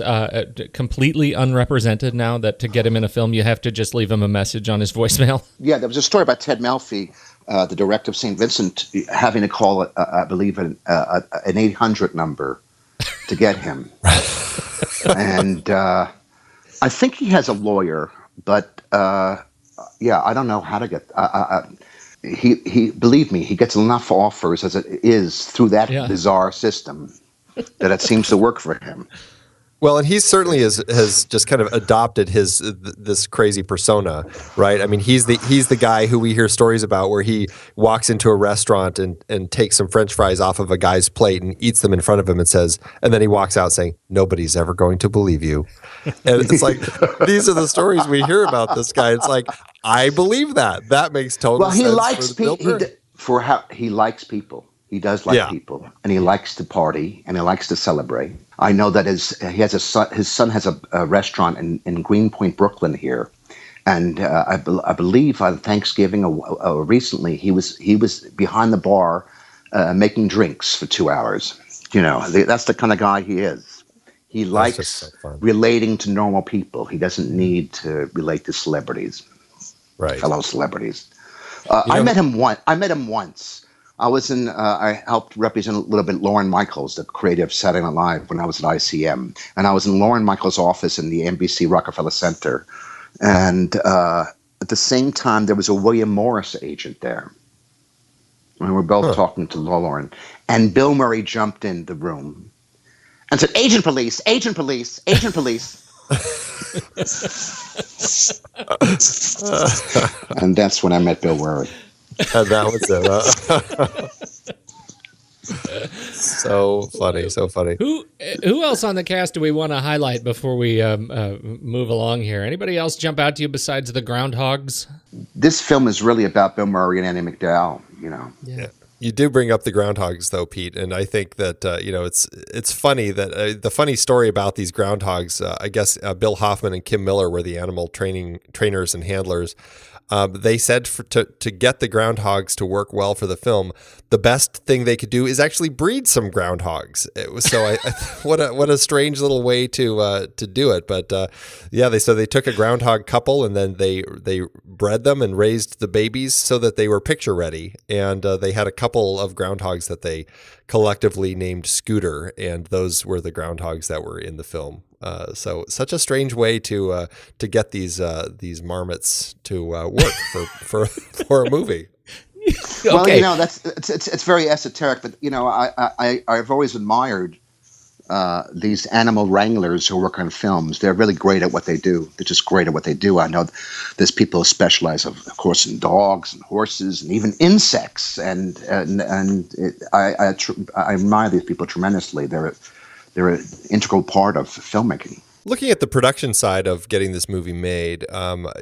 completely unrepresented now, that to get him in a film, you have to just leave him a message on his voicemail? Yeah, there was a story about Ted Melfi, the director of St. Vincent, having to call, I believe, an 800 number to get him. And I think he has a lawyer, but I don't know how to get... He believe me, he gets enough offers as it is through that bizarre system that it seems to work for him. Well, and he certainly has just kind of adopted this crazy persona, right? I mean, he's the guy who we hear stories about where he walks into a restaurant and takes some French fries off of a guy's plate and eats them in front of him and then he walks out saying, "Nobody's ever going to believe you." And it's like, these are the stories we hear about this guy. It's like, I believe that. That makes total sense. Well, he likes people. He likes people. He does like people, and he likes to party, and he likes to celebrate. I know that his son has a restaurant in Greenpoint, Brooklyn here, and I believe on Thanksgiving or recently he was behind the bar making drinks for 2 hours. That's the kind of guy he is. He likes relating to normal people. He doesn't need to relate to celebrities, right? Fellow celebrities. I met him once. I helped represent a little bit Lorne Michaels, the creator of Saturday Night Live, when I was at ICM. And I was in Lorne Michaels' office in the NBC Rockefeller Center. And at the same time, there was a William Morris agent there. And we were both talking to Lorne. And Bill Murray jumped in the room and said, "Agent police, agent police, agent police." And that's when I met Bill Murray. And that was it. So funny. Who else on the cast do we want to highlight before we move along here? Anybody else jump out to you besides the Groundhogs? This film is really about Bill Murray and Andie MacDowell. Yeah. You do bring up the Groundhogs, though, Pete, and I think that it's funny that the funny story about these Groundhogs. I guess Bill Hoffman and Kim Miller were the animal trainers and handlers. They said to get the groundhogs to work well for the film, the best thing they could do is actually breed some groundhogs. What a strange little way to do it. But they took a groundhog couple and then they bred them and raised the babies so that they were picture ready. And they had a couple of groundhogs that they collectively named Scooter, and those were the groundhogs that were in the film. So such a strange way to get these marmots to work for a movie. Okay. Well, it's very esoteric, but I've always admired these animal wranglers who work on films. They're really great at what they do. They're just great at what they do. I know there's people who specialize, of course, in dogs and horses and even insects, and I admire these people tremendously. They're an integral part of filmmaking. Looking at the production side of getting this movie made,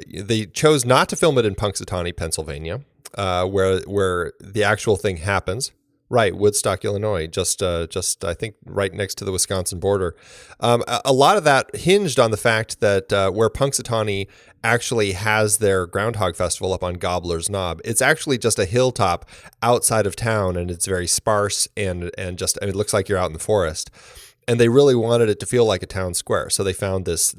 they chose not to film it in Punxsutawney, Pennsylvania, where the actual thing happens. Right, Woodstock, Illinois, just I think right next to the Wisconsin border. A lot of that hinged on the fact that where Punxsutawney actually has their Groundhog Festival up on Gobbler's Knob, it's actually just a hilltop outside of town, and it's very sparse and just it looks like you're out in the forest. And they really wanted it to feel like a town square. So they found this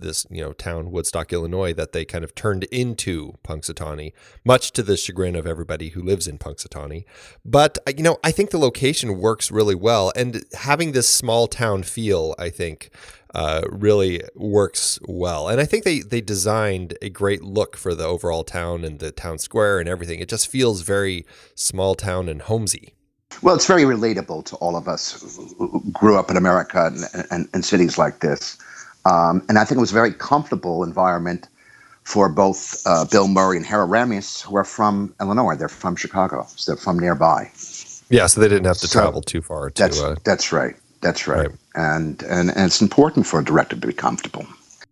town, Woodstock, Illinois, that they kind of turned into Punxsutawney, much to the chagrin of everybody who lives in Punxsutawney. But, I think the location works really well. And having this small town feel, I think, really works well. And I think they designed a great look for the overall town and the town square and everything. It just feels very small town and homesy. Well, it's very relatable to all of us who grew up in America and cities like this. And I think it was a very comfortable environment for both Bill Murray and Harold Ramis, who are from Illinois. They're from Chicago, so they're from nearby. Yeah, so they didn't have to travel too far. That's right. That's right. And it's important for a director to be comfortable.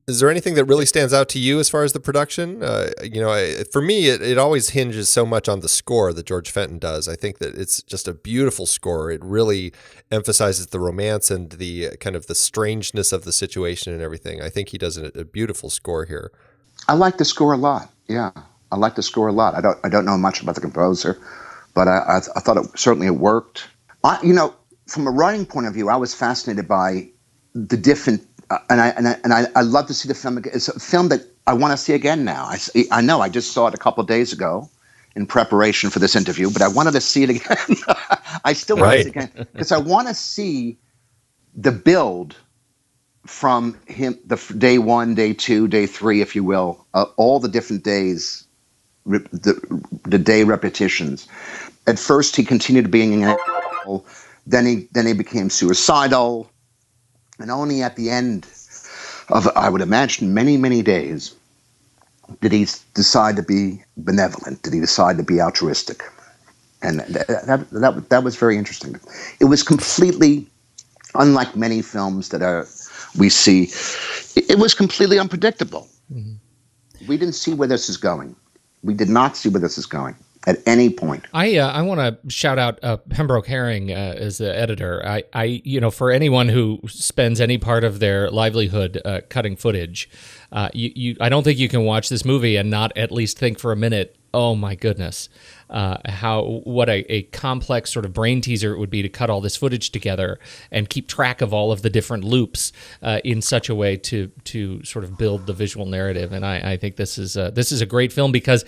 Is there anything that really stands out to you as far as the production? For me, it always hinges so much on the score that George Fenton does. I think that it's just a beautiful score. It really emphasizes the romance and the kind of the strangeness of the situation and everything. I think he does a beautiful score here. I like the score a lot. Yeah, I like the score a lot. I don't know much about the composer, but I thought it worked. From a writing point of view, I was fascinated by the different. And I love to see the film. It's a film that I want to see again now. I know I just saw it a couple of days ago in preparation for this interview, but I wanted to see it again. I still want to see it again because I want to see the build from him, the day 1, day 2, day 3, if you will, all the different days, the day repetitions. At first, he continued being an asshole. Then he became suicidal. And only at the end of, I would imagine, many, many days, did he decide to be benevolent? Did he decide to be altruistic? And that was very interesting. It was completely unlike many films that we see. It was completely unpredictable. Mm-hmm. We didn't see where this is going. We did not see where this is going at any point. I want to shout out Pembroke Herring as the editor. I for anyone who spends any part of their livelihood cutting footage, I don't think you can watch this movie and not at least think for a minute, oh my goodness, what a complex sort of brain teaser it would be to cut all this footage together and keep track of all of the different loops in such a way to sort of build the visual narrative. And I think this is a great film because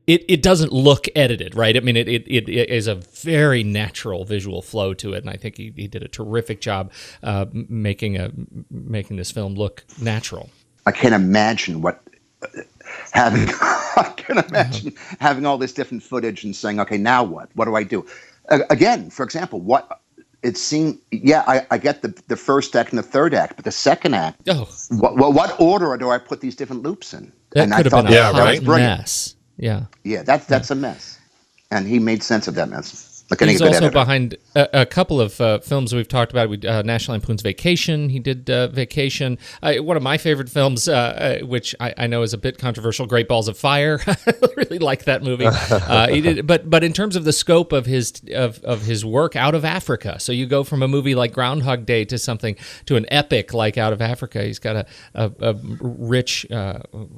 It doesn't look edited, right? I mean, it is a very natural visual flow to it, and I think he did a terrific job making this film look natural. I can't imagine having all this different footage and saying, okay, now what? What do I do? Again, for example, what it seemed. Yeah, I get the first act and the third act, but the second act. Oh, what order do I put these different loops in? That could have been a hot mess. Yeah, that's a mess, and he made sense of that mess. He's also behind a couple of films we've talked about. National Lampoon's Vacation. He did Vacation. One of my favorite films, which I know is a bit controversial, Great Balls of Fire. I really like that movie. He did, but in terms of the scope of his work, Out of Africa. So you go from a movie like Groundhog Day to an epic like Out of Africa. He's got a rich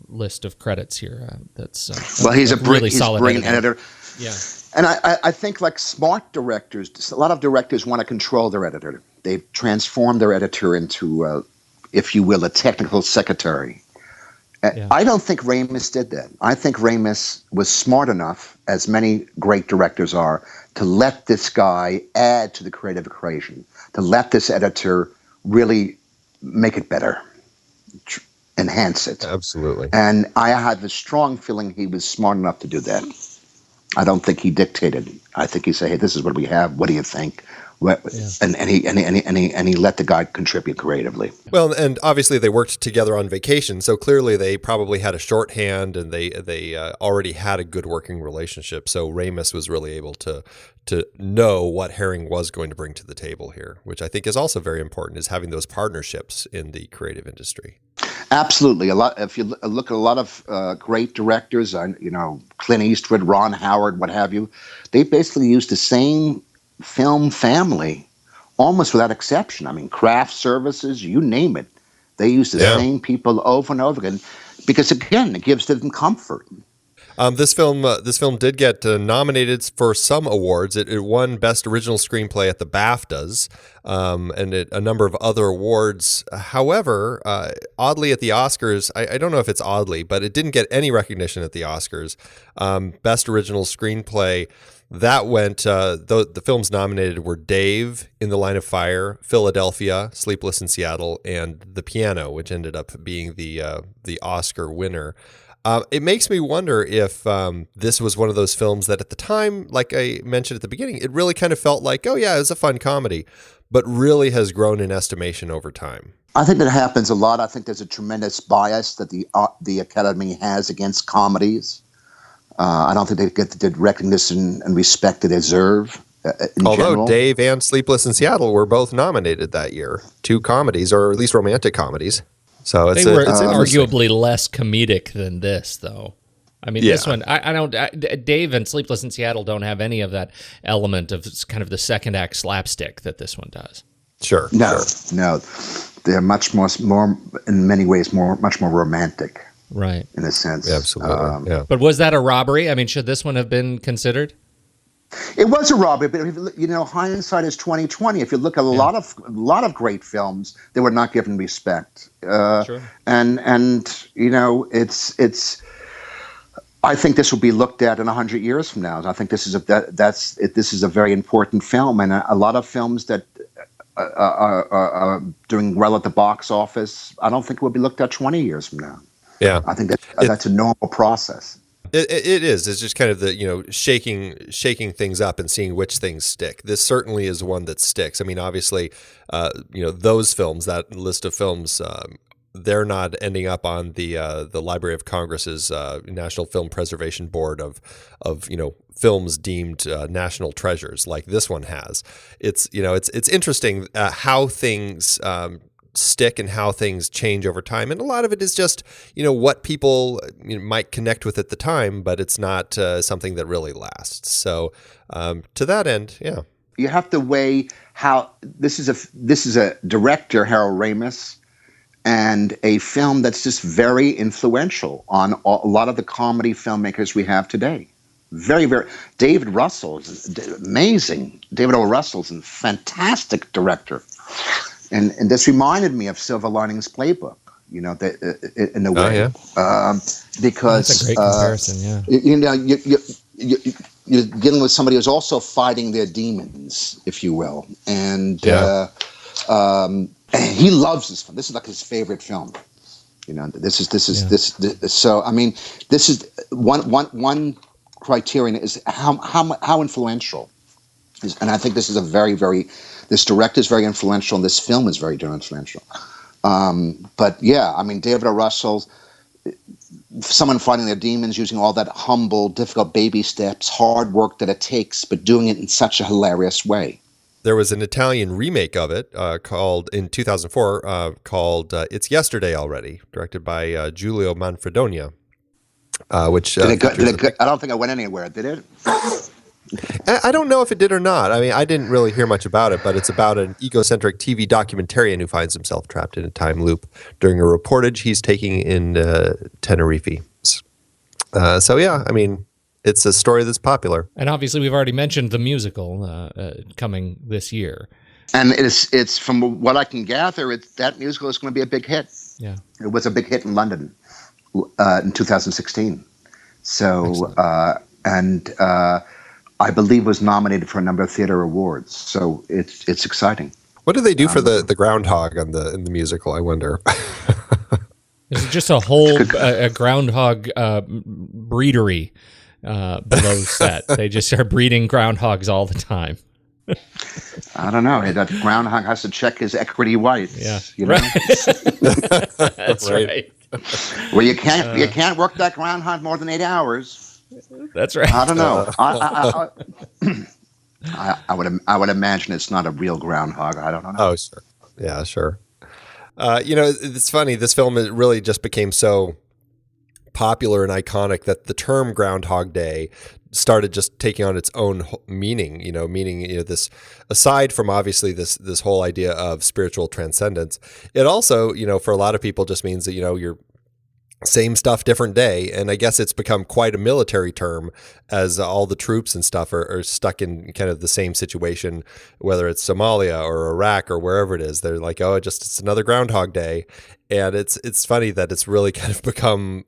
list of credits here. He's a brilliant editor. Yeah. And I think like smart directors, a lot of directors want to control their editor. They transform their editor into, if you will, a technical secretary. Yeah. I don't think Ramis did that. I think Ramis was smart enough, as many great directors are, to let this guy add to the creative equation, to let this editor really make it better, enhance it. Absolutely. And I have a strong feeling he was smart enough to do that. I don't think he dictated. I think he said, "Hey, this is what we have. What do you think?" And he let the guy contribute creatively. Well, and obviously they worked together on Vacation, so clearly they probably had a shorthand, and they already had a good working relationship. So Ramis was really able to know what Herring was going to bring to the table here, which I think is also very important, is having those partnerships in the creative industry. Absolutely. If you look at a lot of great directors, Clint Eastwood, Ron Howard, what have you, they basically use the same film family almost without exception. I mean, craft services, you name it. They use the same people over and over again because, again, it gives them comfort. This film did get nominated for some awards. It won Best Original Screenplay at the BAFTAs, and a number of other awards. However, oddly at the Oscars, I don't know if it's oddly, but it didn't get any recognition at the Oscars. Best Original Screenplay, that went, the films nominated were Dave, In the Line of Fire, Philadelphia, Sleepless in Seattle, and The Piano, which ended up being the Oscar winner. It makes me wonder if this was one of those films that at the time, like I mentioned at the beginning, it really kind of felt like, oh yeah, it was a fun comedy, but really has grown in estimation over time. I think that happens a lot. I think there's a tremendous bias that the Academy has against comedies. I don't think they get the recognition and respect they deserve. Although general. Dave and Sleepless in Seattle were both nominated that year, 2 comedies, or at least romantic comedies. So it's arguably less comedic than this, though. I mean, this one, Dave and Sleepless in Seattle don't have any of that element of kind of the second act slapstick that this one does. Sure. No. They're much more, in many ways, much more romantic. Right. In a sense. Yeah, absolutely. But was that a robbery? I mean, should this one have been considered? It was a robbery, but hindsight is 20/20. If you look at a lot of great films, they were not given respect. Sure. And it's. I think this will be looked at in 100 years from now. I think this is a very important film, and a lot of films that are doing well at the box office, I don't think will be looked at 20 years from now. Yeah, I think that's a normal process. It is. It's just kind of the, shaking things up and seeing which things stick. This certainly is one that sticks. I mean, obviously, those films, that list of films, they're not ending up on the Library of Congress's National Film Preservation Board of films deemed national treasures like this one has. It's interesting how things stick and how things change over time, and a lot of it is just what people might connect with at the time, but it's not something that really lasts. So to that end, you have to weigh how this is a director, Harold Ramis, and a film that's just very influential on a lot of the comedy filmmakers we have today. Very, very. David Russell is amazing. David O. Russell's a fantastic director. And this reminded me of Silver Linings Playbook, in a way. Because that's a great comparison, you're dealing with somebody who's also fighting their demons, if you will. And he loves this film. This is like his favorite film. So I mean, this is one criterion is how influential. And I think this is this director is very influential, and this film is very influential. But yeah, I mean, David O. Russell, someone fighting their demons, using all that humble, difficult baby steps, hard work that it takes, but doing it in such a hilarious way. There was an Italian remake of it called in 2004 called It's Yesterday Already, directed by Giulio Manfredonia. Which did it go, I don't think it went anywhere. Did it? I don't know if it did or not. I mean, I didn't really hear much about it, but it's about an egocentric TV documentarian who finds himself trapped in a time loop during a reportage he's taking in Tenerife. So yeah, I mean, it's a story that's popular. And obviously, we've already mentioned the musical coming this year. And it's from what I can gather, that musical is going to be a big hit. Yeah, it was a big hit in London in 2016. So I believe was nominated for a number of theater awards. So it's exciting. What do they do for the groundhog in the musical? I wonder. Is it just a whole a groundhog breedery below set? They just are breeding groundhogs all the time. I don't know. That groundhog has to check his equity whites. Yeah, right. That's right. Well, you can't work that groundhog more than 8 hours. That's right. I don't know. I would imagine it's not a real groundhog. I don't know. Oh, sure. Yeah, sure. It's funny. This film really just became so popular and iconic that the term Groundhog Day started just taking on its own meaning. This, aside from obviously this whole idea of spiritual transcendence, it also, for a lot of people just means that you're same stuff, different day. And I guess it's become quite a military term, as all the troops and stuff are stuck in kind of the same situation, whether it's Somalia or Iraq or wherever it is. They're like, oh, it's another Groundhog Day. And it's funny that it's really kind of become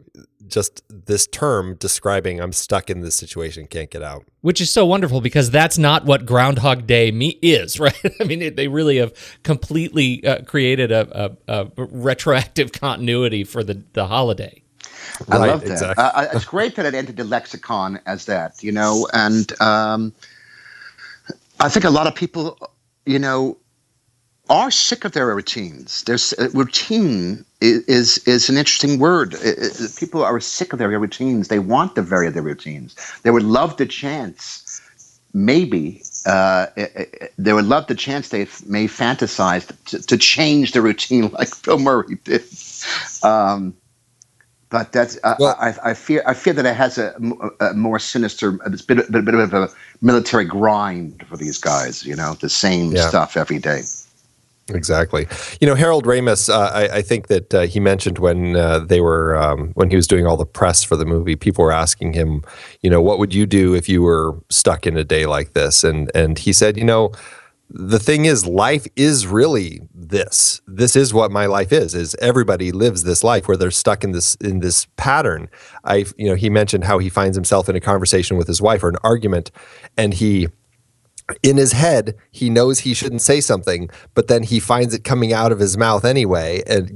just this term describing I'm stuck in this situation, can't get out. Which is so wonderful, because that's not what Groundhog Day is, right? I mean, they really have completely created a retroactive continuity for the holiday. I love that. Exactly. It's great that it entered the lexicon as that, and I think a lot of people, are sick of their routines. There's routine is an interesting word. People are sick of their routines. They want to vary their routines. They would love the chance, maybe, they would love the chance they may fantasize to change the routine like Bill Murray did. But that's I fear that it has a more sinister, it's a bit of a military grind for these guys. The same stuff every day. Exactly. Harold Ramis, I think that he mentioned when when he was doing all the press for the movie, people were asking him, what would you do if you were stuck in a day like this? And he said, the thing is, life is really this. This is what my life is everybody lives this life where they're stuck in this pattern. He mentioned how he finds himself in a conversation with his wife or an argument, and in his head, he knows he shouldn't say something, but then he finds it coming out of his mouth anyway, and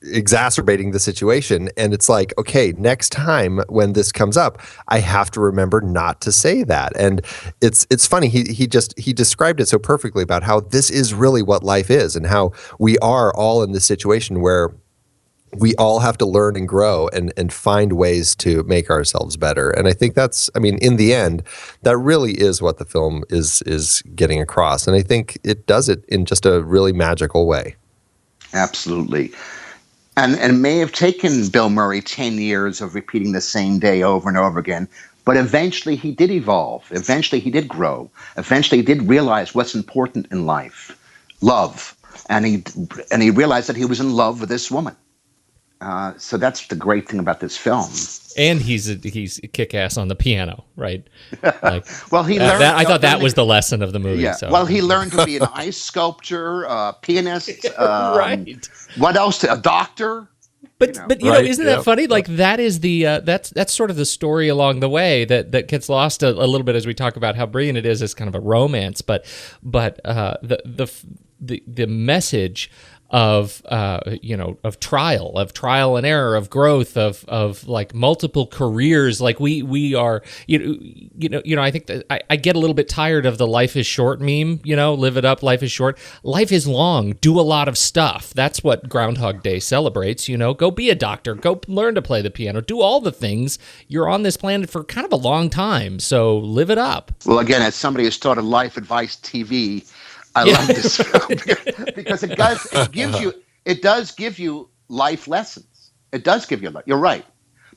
exacerbating the situation. And it's like, okay, next time when this comes up, I have to remember not to say that. And it's funny. He described it so perfectly about how this is really what life is, and how we are all in this situation where we all have to learn and grow and find ways to make ourselves better. And I think in the end, that really is what the film is getting across. And I think it does it in just a really magical way. Absolutely. And it may have taken Bill Murray 10 years of repeating the same day over and over again, but eventually he did evolve. Eventually he did grow. Eventually he did realize what's important in life, love. And he realized that he was in love with this woman. So that's the great thing about this film. And he's kick-ass on the piano, right? Like, well, he learned. I thought that was the lesson of the movie. Yeah. So. Well, he learned to be an ice sculptor, pianist. Right. What else? A doctor. But isn't that funny? Like that is the that's sort of the story along the way that gets lost a little bit as we talk about how brilliant it is as kind of a romance. But the message of trial and error, of growth, of like multiple careers. Like we are, I think that I get a little bit tired of the life is short meme, live it up. Life is short. Life is long. Do a lot of stuff. That's what Groundhog Day celebrates, go be a doctor, go learn to play the piano, do all the things. You're on this planet for kind of a long time. So live it up. Well, again, as somebody who started Life Advice TV, I love this film because it does give you life lessons. It does give you, you're right,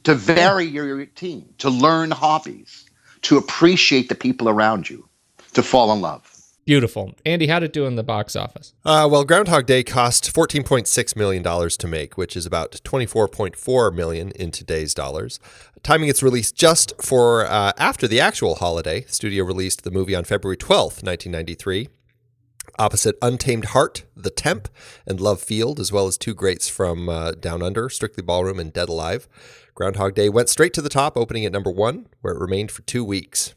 to vary your routine, to learn hobbies, to appreciate the people around you, to fall in love. Beautiful. Andy, how did it do in the box office? Well, Groundhog Day cost $14.6 million to make, which is about $24.4 million in today's dollars. Timing its release just for after the actual holiday. The studio released the movie on February 12th, 1993. Opposite Untamed Heart, The Temp, and Love Field, as well as two greats from Down Under, Strictly Ballroom and Dead Alive. Groundhog Day went straight to the top, opening at number 1, where it remained for 2 weeks.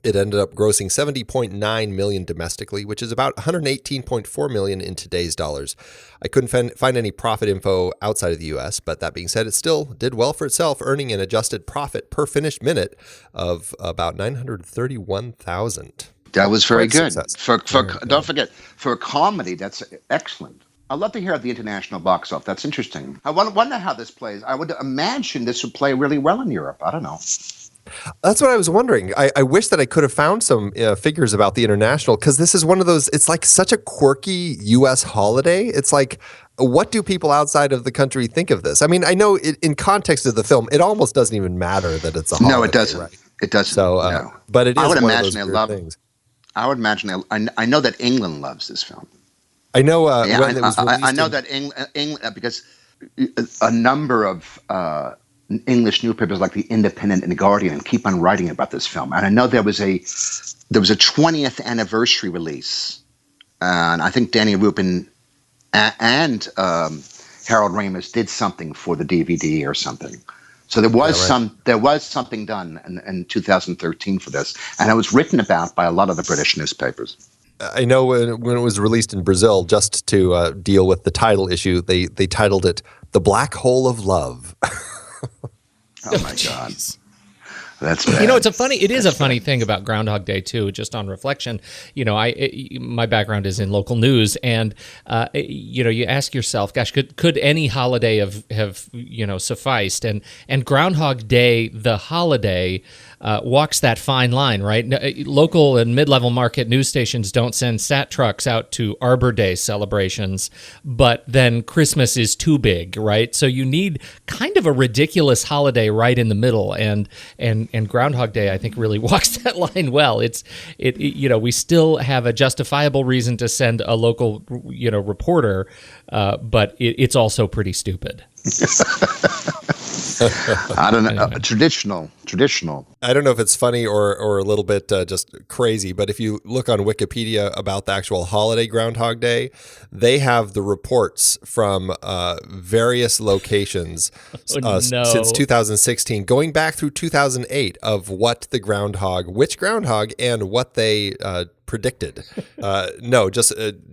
It ended up grossing $70.9 million domestically, which is about $118.4 million in today's dollars. I couldn't find any profit info outside of the U.S., but that being said, it still did well for itself, earning an adjusted profit per finished minute of about $931,000. That was very good. Don't forget, for a comedy, that's excellent. I'd love to hear the international box office. That's interesting. I wonder how this plays. I would imagine this would play really well in Europe. I don't know. That's what I was wondering. I wish that I could have found some figures about the international, because this is one of those, it's like such a quirky U.S. holiday. It's like, what do people outside of the country think of this? I mean, I know in context of the film, it almost doesn't even matter that it's a holiday. No, it doesn't. Right? It doesn't. So, no. But it is I would one imagine of those they weird love things. I would imagine. I know that England loves this film. I know I when it was released. I know that England because a number of English newspapers like the Independent and the Guardian and keep on writing about this film. And I know there was a 20th anniversary release, and I think Danny Rubin and Harold Ramis did something for the DVD or something. So there was something done in 2013 for this, and it was written about by a lot of the British newspapers. I know when it was released in Brazil, just to deal with the title issue, they titled it "The Black Hole of Love." Oh my God. That's bad. You know, it is a funny thing about Groundhog Day too. Just on reflection, my background is in local news, and you ask yourself, gosh, could any holiday have sufficed? And Groundhog Day, the holiday, walks that fine line, right? Local and mid-level market news stations don't send sat trucks out to Arbor Day celebrations, but then Christmas is too big, right? So you need kind of a ridiculous holiday right in the middle, and Groundhog Day, I think, really walks that line well. We still have a justifiable reason to send a local, reporter, but it's also pretty stupid. I don't know. Traditional. I don't know if it's funny or a little bit just crazy, but if you look on Wikipedia about the actual holiday Groundhog Day, they have the reports from various locations since 2016, going back through 2008 of which groundhog and what they predicted.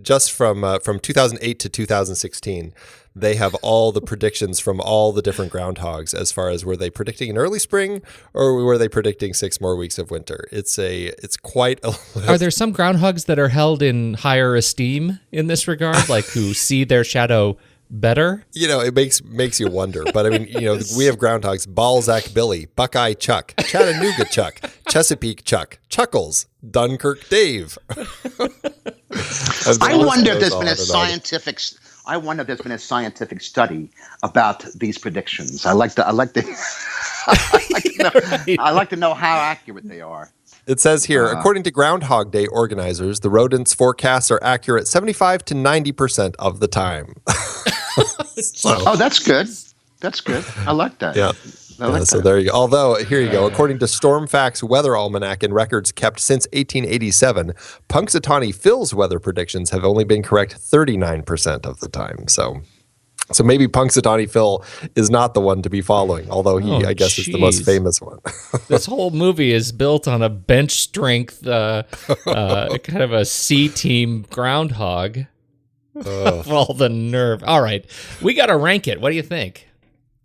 Just from 2008 to 2016. They have all the predictions from all the different groundhogs as far as were they predicting an early spring or were they predicting 6 more weeks of winter. It's quite a list. Are there some groundhogs that are held in higher esteem in this regard, like who see their shadow better? It makes you wonder. But I mean, we have groundhogs: Balzac Billy, Buckeye Chuck, Chattanooga Chuck, Chesapeake Chuck, Chuckles, Dunkirk Dave. I wonder if there's been a scientific study about these predictions. I like to know how accurate they are. It says here, according to Groundhog Day organizers, the rodents' forecasts are accurate 75 to 90% of the time. Oh, that's good. That's good. I like that. Yeah. So there you go. Although, here you go. According to Stormfact's Weather Almanac and records kept since 1887, Punxsutawney Phil's weather predictions have only been correct 39% of the time. So maybe Punxsutawney Phil is not the one to be following, although I guess is the most famous one. This whole movie is built on a bench strength, kind of a C-team groundhog. Of all the nerve. All right. We got to rank it. What do you think?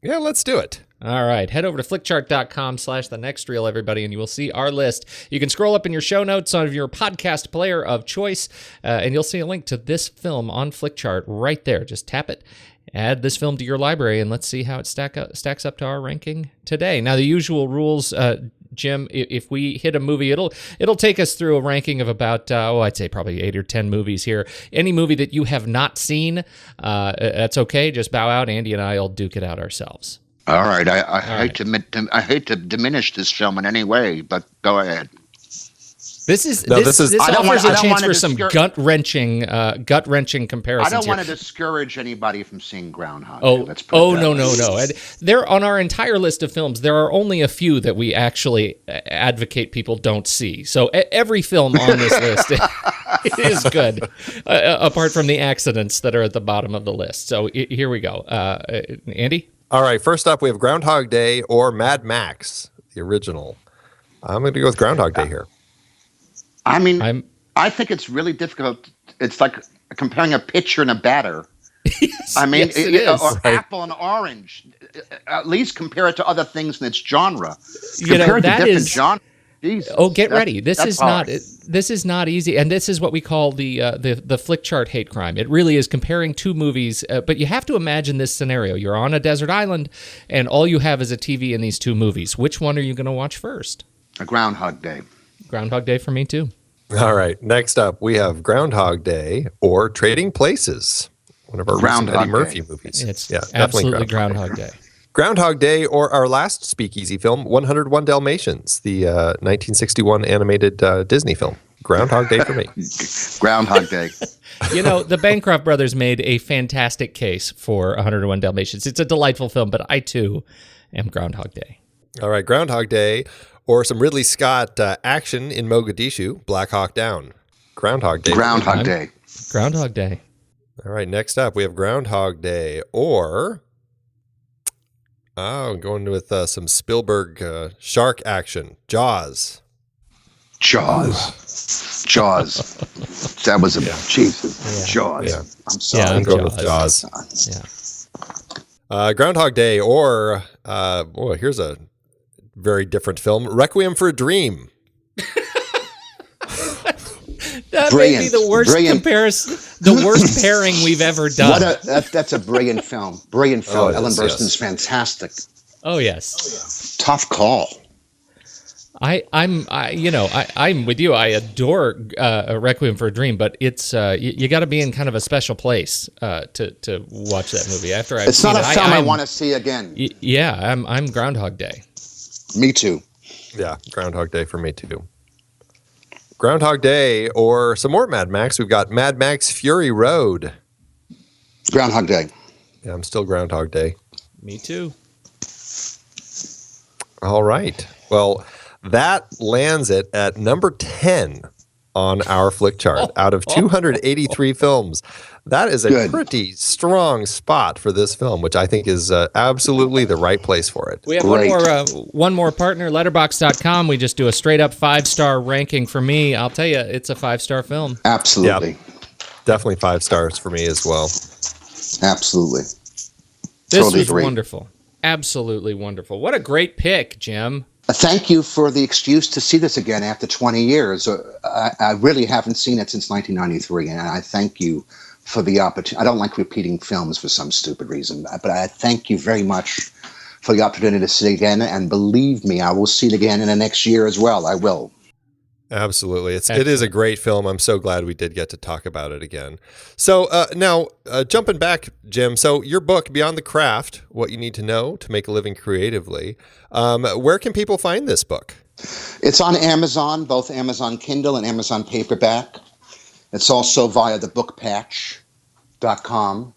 Yeah, let's do it. All right. Head over to flickchart.com/thenextreel, everybody, and you will see our list. You can scroll up in your show notes on your podcast player of choice, and you'll see a link to this film on Flickchart right there. Just tap it, add this film to your library, and let's see how it stacks up to our ranking today. Now, the usual rules, Jim, if we hit a movie, it'll take us through a ranking of about, I'd say probably 8 or 10 movies here. Any movie that you have not seen, that's okay. Just bow out. Andy and I will duke it out ourselves. All right. I hate to diminish this film in any way, but go ahead. This offers a chance for some gut wrenching comparisons. I don't want to discourage anybody from seeing Groundhog. No. There, on our entire list of films, there are only a few that we actually advocate people don't see. So every film on this list is good, apart from the accidents that are at the bottom of the list. So here we go, Andy. All right. First up, we have Groundhog Day or Mad Max, the original. I'm going to go with Groundhog Day here. I mean, I think it's really difficult. It's like comparing a pitcher and a batter. Yes, I mean, it is. Or apple and orange. At least compare it to other things in its genre. Compare it to different genres. Jesus, get ready. This is not easy, and this is what we call the flick chart hate crime. It really is comparing two movies, but you have to imagine this scenario. You're on a desert island, and all you have is a TV and these two movies. Which one are you going to watch first? A Groundhog Day. Groundhog Day for me too. All right. Next up, we have Groundhog Day or Trading Places, one of our recent Eddie Murphy movies. It's absolutely Groundhog Day. Groundhog Day or our last Speakeasy film, 101 Dalmatians, the 1961 animated Disney film. Groundhog Day for me. Groundhog Day. You know, the Bancroft brothers made a fantastic case for 101 Dalmatians. It's a delightful film, but I, too, am Groundhog Day. All right, Groundhog Day, or some Ridley Scott action in Mogadishu, Black Hawk Down. Groundhog Day. Groundhog Day. Groundhog Day. All right, next up, we have Groundhog Day, or... going with some Spielberg shark action, Jaws. Jaws. That was a Jesus. Yeah. Jaws. Yeah. I'm sorry. I'm going with Jaws. Yeah. Groundhog Day, or here's a very different film, Requiem for a Dream. That Brilliant. may be the worst comparison, the worst pairing we've ever done. That's a brilliant film. Brilliant film. Ellen Burstyn's fantastic. Oh yes. Tough call. I'm with you. I adore Requiem for a Dream, but it's you got to be in kind of a special place to watch that movie. After I've it's not seen a film I want to see again. I'm Groundhog Day. Me too. Yeah, Groundhog Day for me too. Groundhog Day, or some more Mad Max. We've got Mad Max Fury Road. Groundhog Day. Yeah, I'm still Groundhog Day. Me too. All right. Well, that lands it at number 10 on our flick chart out of 283 films. That is a pretty strong spot for this film, which I think is absolutely the right place for it. We have one more partner, Letterboxd.com. We just do a straight up 5-star ranking for me. I'll tell you, it's a 5-star film. Absolutely. Yep. Definitely 5 stars for me as well. Absolutely. This totally was wonderful. Absolutely wonderful. What a great pick, Jim. Thank you for the excuse to see this again after 20 years. I really haven't seen it since 1993, and I thank you for the opportunity. I don't like repeating films for some stupid reason, but I thank you very much for the opportunity to see it again, and believe me, I will see it again in the next year as well. I will. Absolutely. It is a great film. I'm so glad we did get to talk about it again. So now, jumping back, Jim, so your book, Beyond the Craft, What You Need to Know to Make a Living Creatively, where can people find this book? It's on Amazon, both Amazon Kindle and Amazon Paperback. It's also via the bookpatch.com.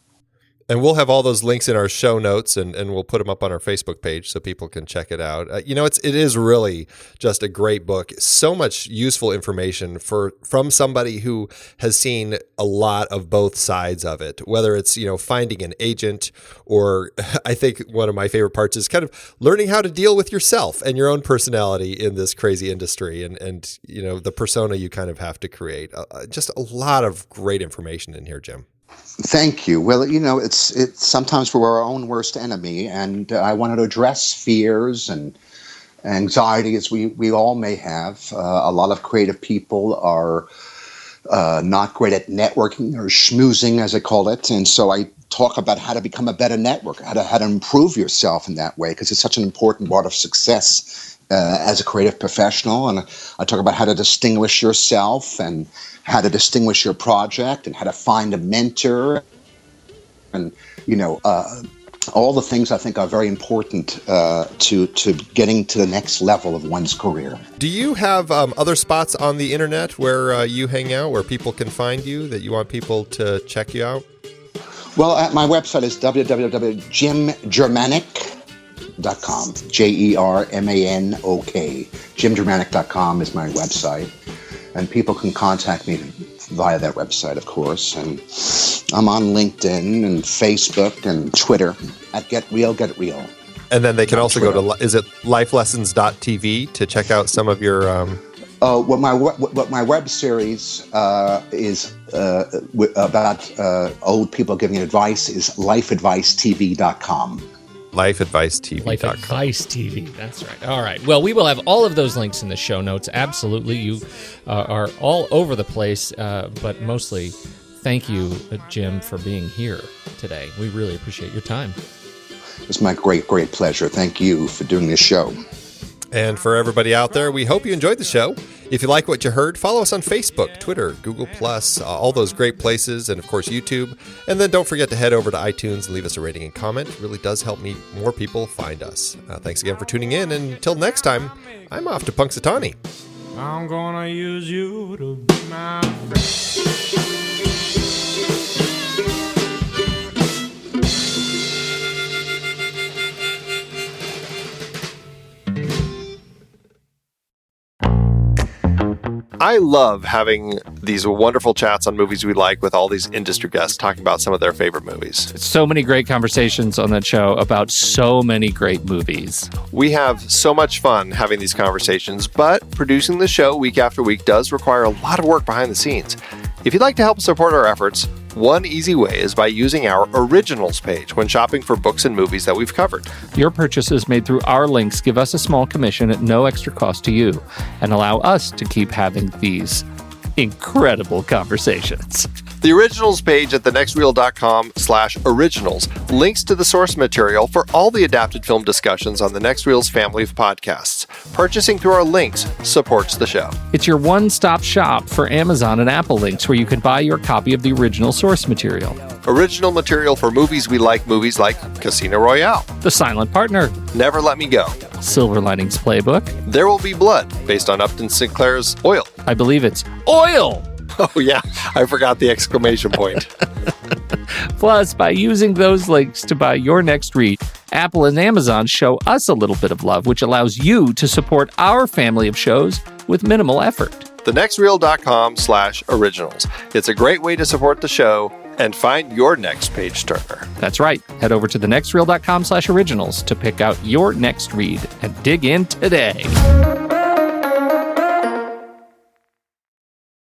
And we'll have all those links in our show notes, and we'll put them up on our Facebook page so people can check it out. It is really just a great book. So much useful information from somebody who has seen a lot of both sides of it, whether it's, finding an agent, or I think one of my favorite parts is kind of learning how to deal with yourself and your own personality in this crazy industry, and the persona you kind of have to create. Just a lot of great information in here, Jim. Thank you. Well, it's sometimes we're our own worst enemy, and I wanted to address fears and anxieties we all may have. A lot of creative people are not great at networking or schmoozing, as I call it, and so I talk about how to become a better networker, how to improve yourself in that way, because it's such an important part of success as a creative professional. And I talk about how to distinguish yourself and how to distinguish your project and how to find a mentor, and all the things I think are very important to getting to the next level of one's career. Do you have other spots on the internet where you hang out, where people can find you, that you want people to check you out? Well, my website is www.jimjermanok.com. JERMANOK. JimJermanok.com is my website. And people can contact me via that website, of course. And I'm on LinkedIn and Facebook and Twitter at Get Real. And then they can also go to, is it lifelessons.tv to check out some of your... What my web series is about old people giving advice is lifeadvicetv.com. LifeAdviceTV.com. Life Advice TV. That's right. All right. Well, we will have all of those links in the show notes. Absolutely. You are all over the place, but mostly thank you, Jim, for being here today. We really appreciate your time. It's my great pleasure. Thank you for doing this show. And for everybody out there, we hope you enjoyed the show. If you like what you heard, follow us on Facebook, Twitter, Google+, all those great places, and of course YouTube. And then don't forget to head over to iTunes and leave us a rating and comment. It really does help more people find us. Thanks again for tuning in, and until next time, I'm off to Punxsutawney. I'm gonna use you to be my friend. I love having these wonderful chats on movies we like with all these industry guests talking about some of their favorite movies. So many great conversations on that show about so many great movies. We have so much fun having these conversations, but producing the show week after week does require a lot of work behind the scenes. If you'd like to help support our efforts, one easy way is by using our Originals page when shopping for books and movies that we've covered. Your purchases made through our links give us a small commission at no extra cost to you and allow us to keep having these incredible conversations. The Originals page at thenextreel.com/originals links to the source material for all the adapted film discussions on the Next Reel's family of podcasts. Purchasing through our links supports the show. It's your one-stop shop for Amazon and Apple links where you can buy your copy of the original source material. Original material for movies we like, movies like Casino Royale, The Silent Partner, Never Let Me Go, Silver Linings Playbook, There Will Be Blood, based on Upton Sinclair's Oil. I believe it's Oil! Oh yeah, I forgot the exclamation point. Plus, by using those links to buy your next read, Apple and Amazon show us a little bit of love, which allows you to support our family of shows with minimal effort. thenextreel.com/originals. It's a great way to support the show and find your next page turner. That's right. Head over to thenextreel.com/originals to pick out your next read and dig in today.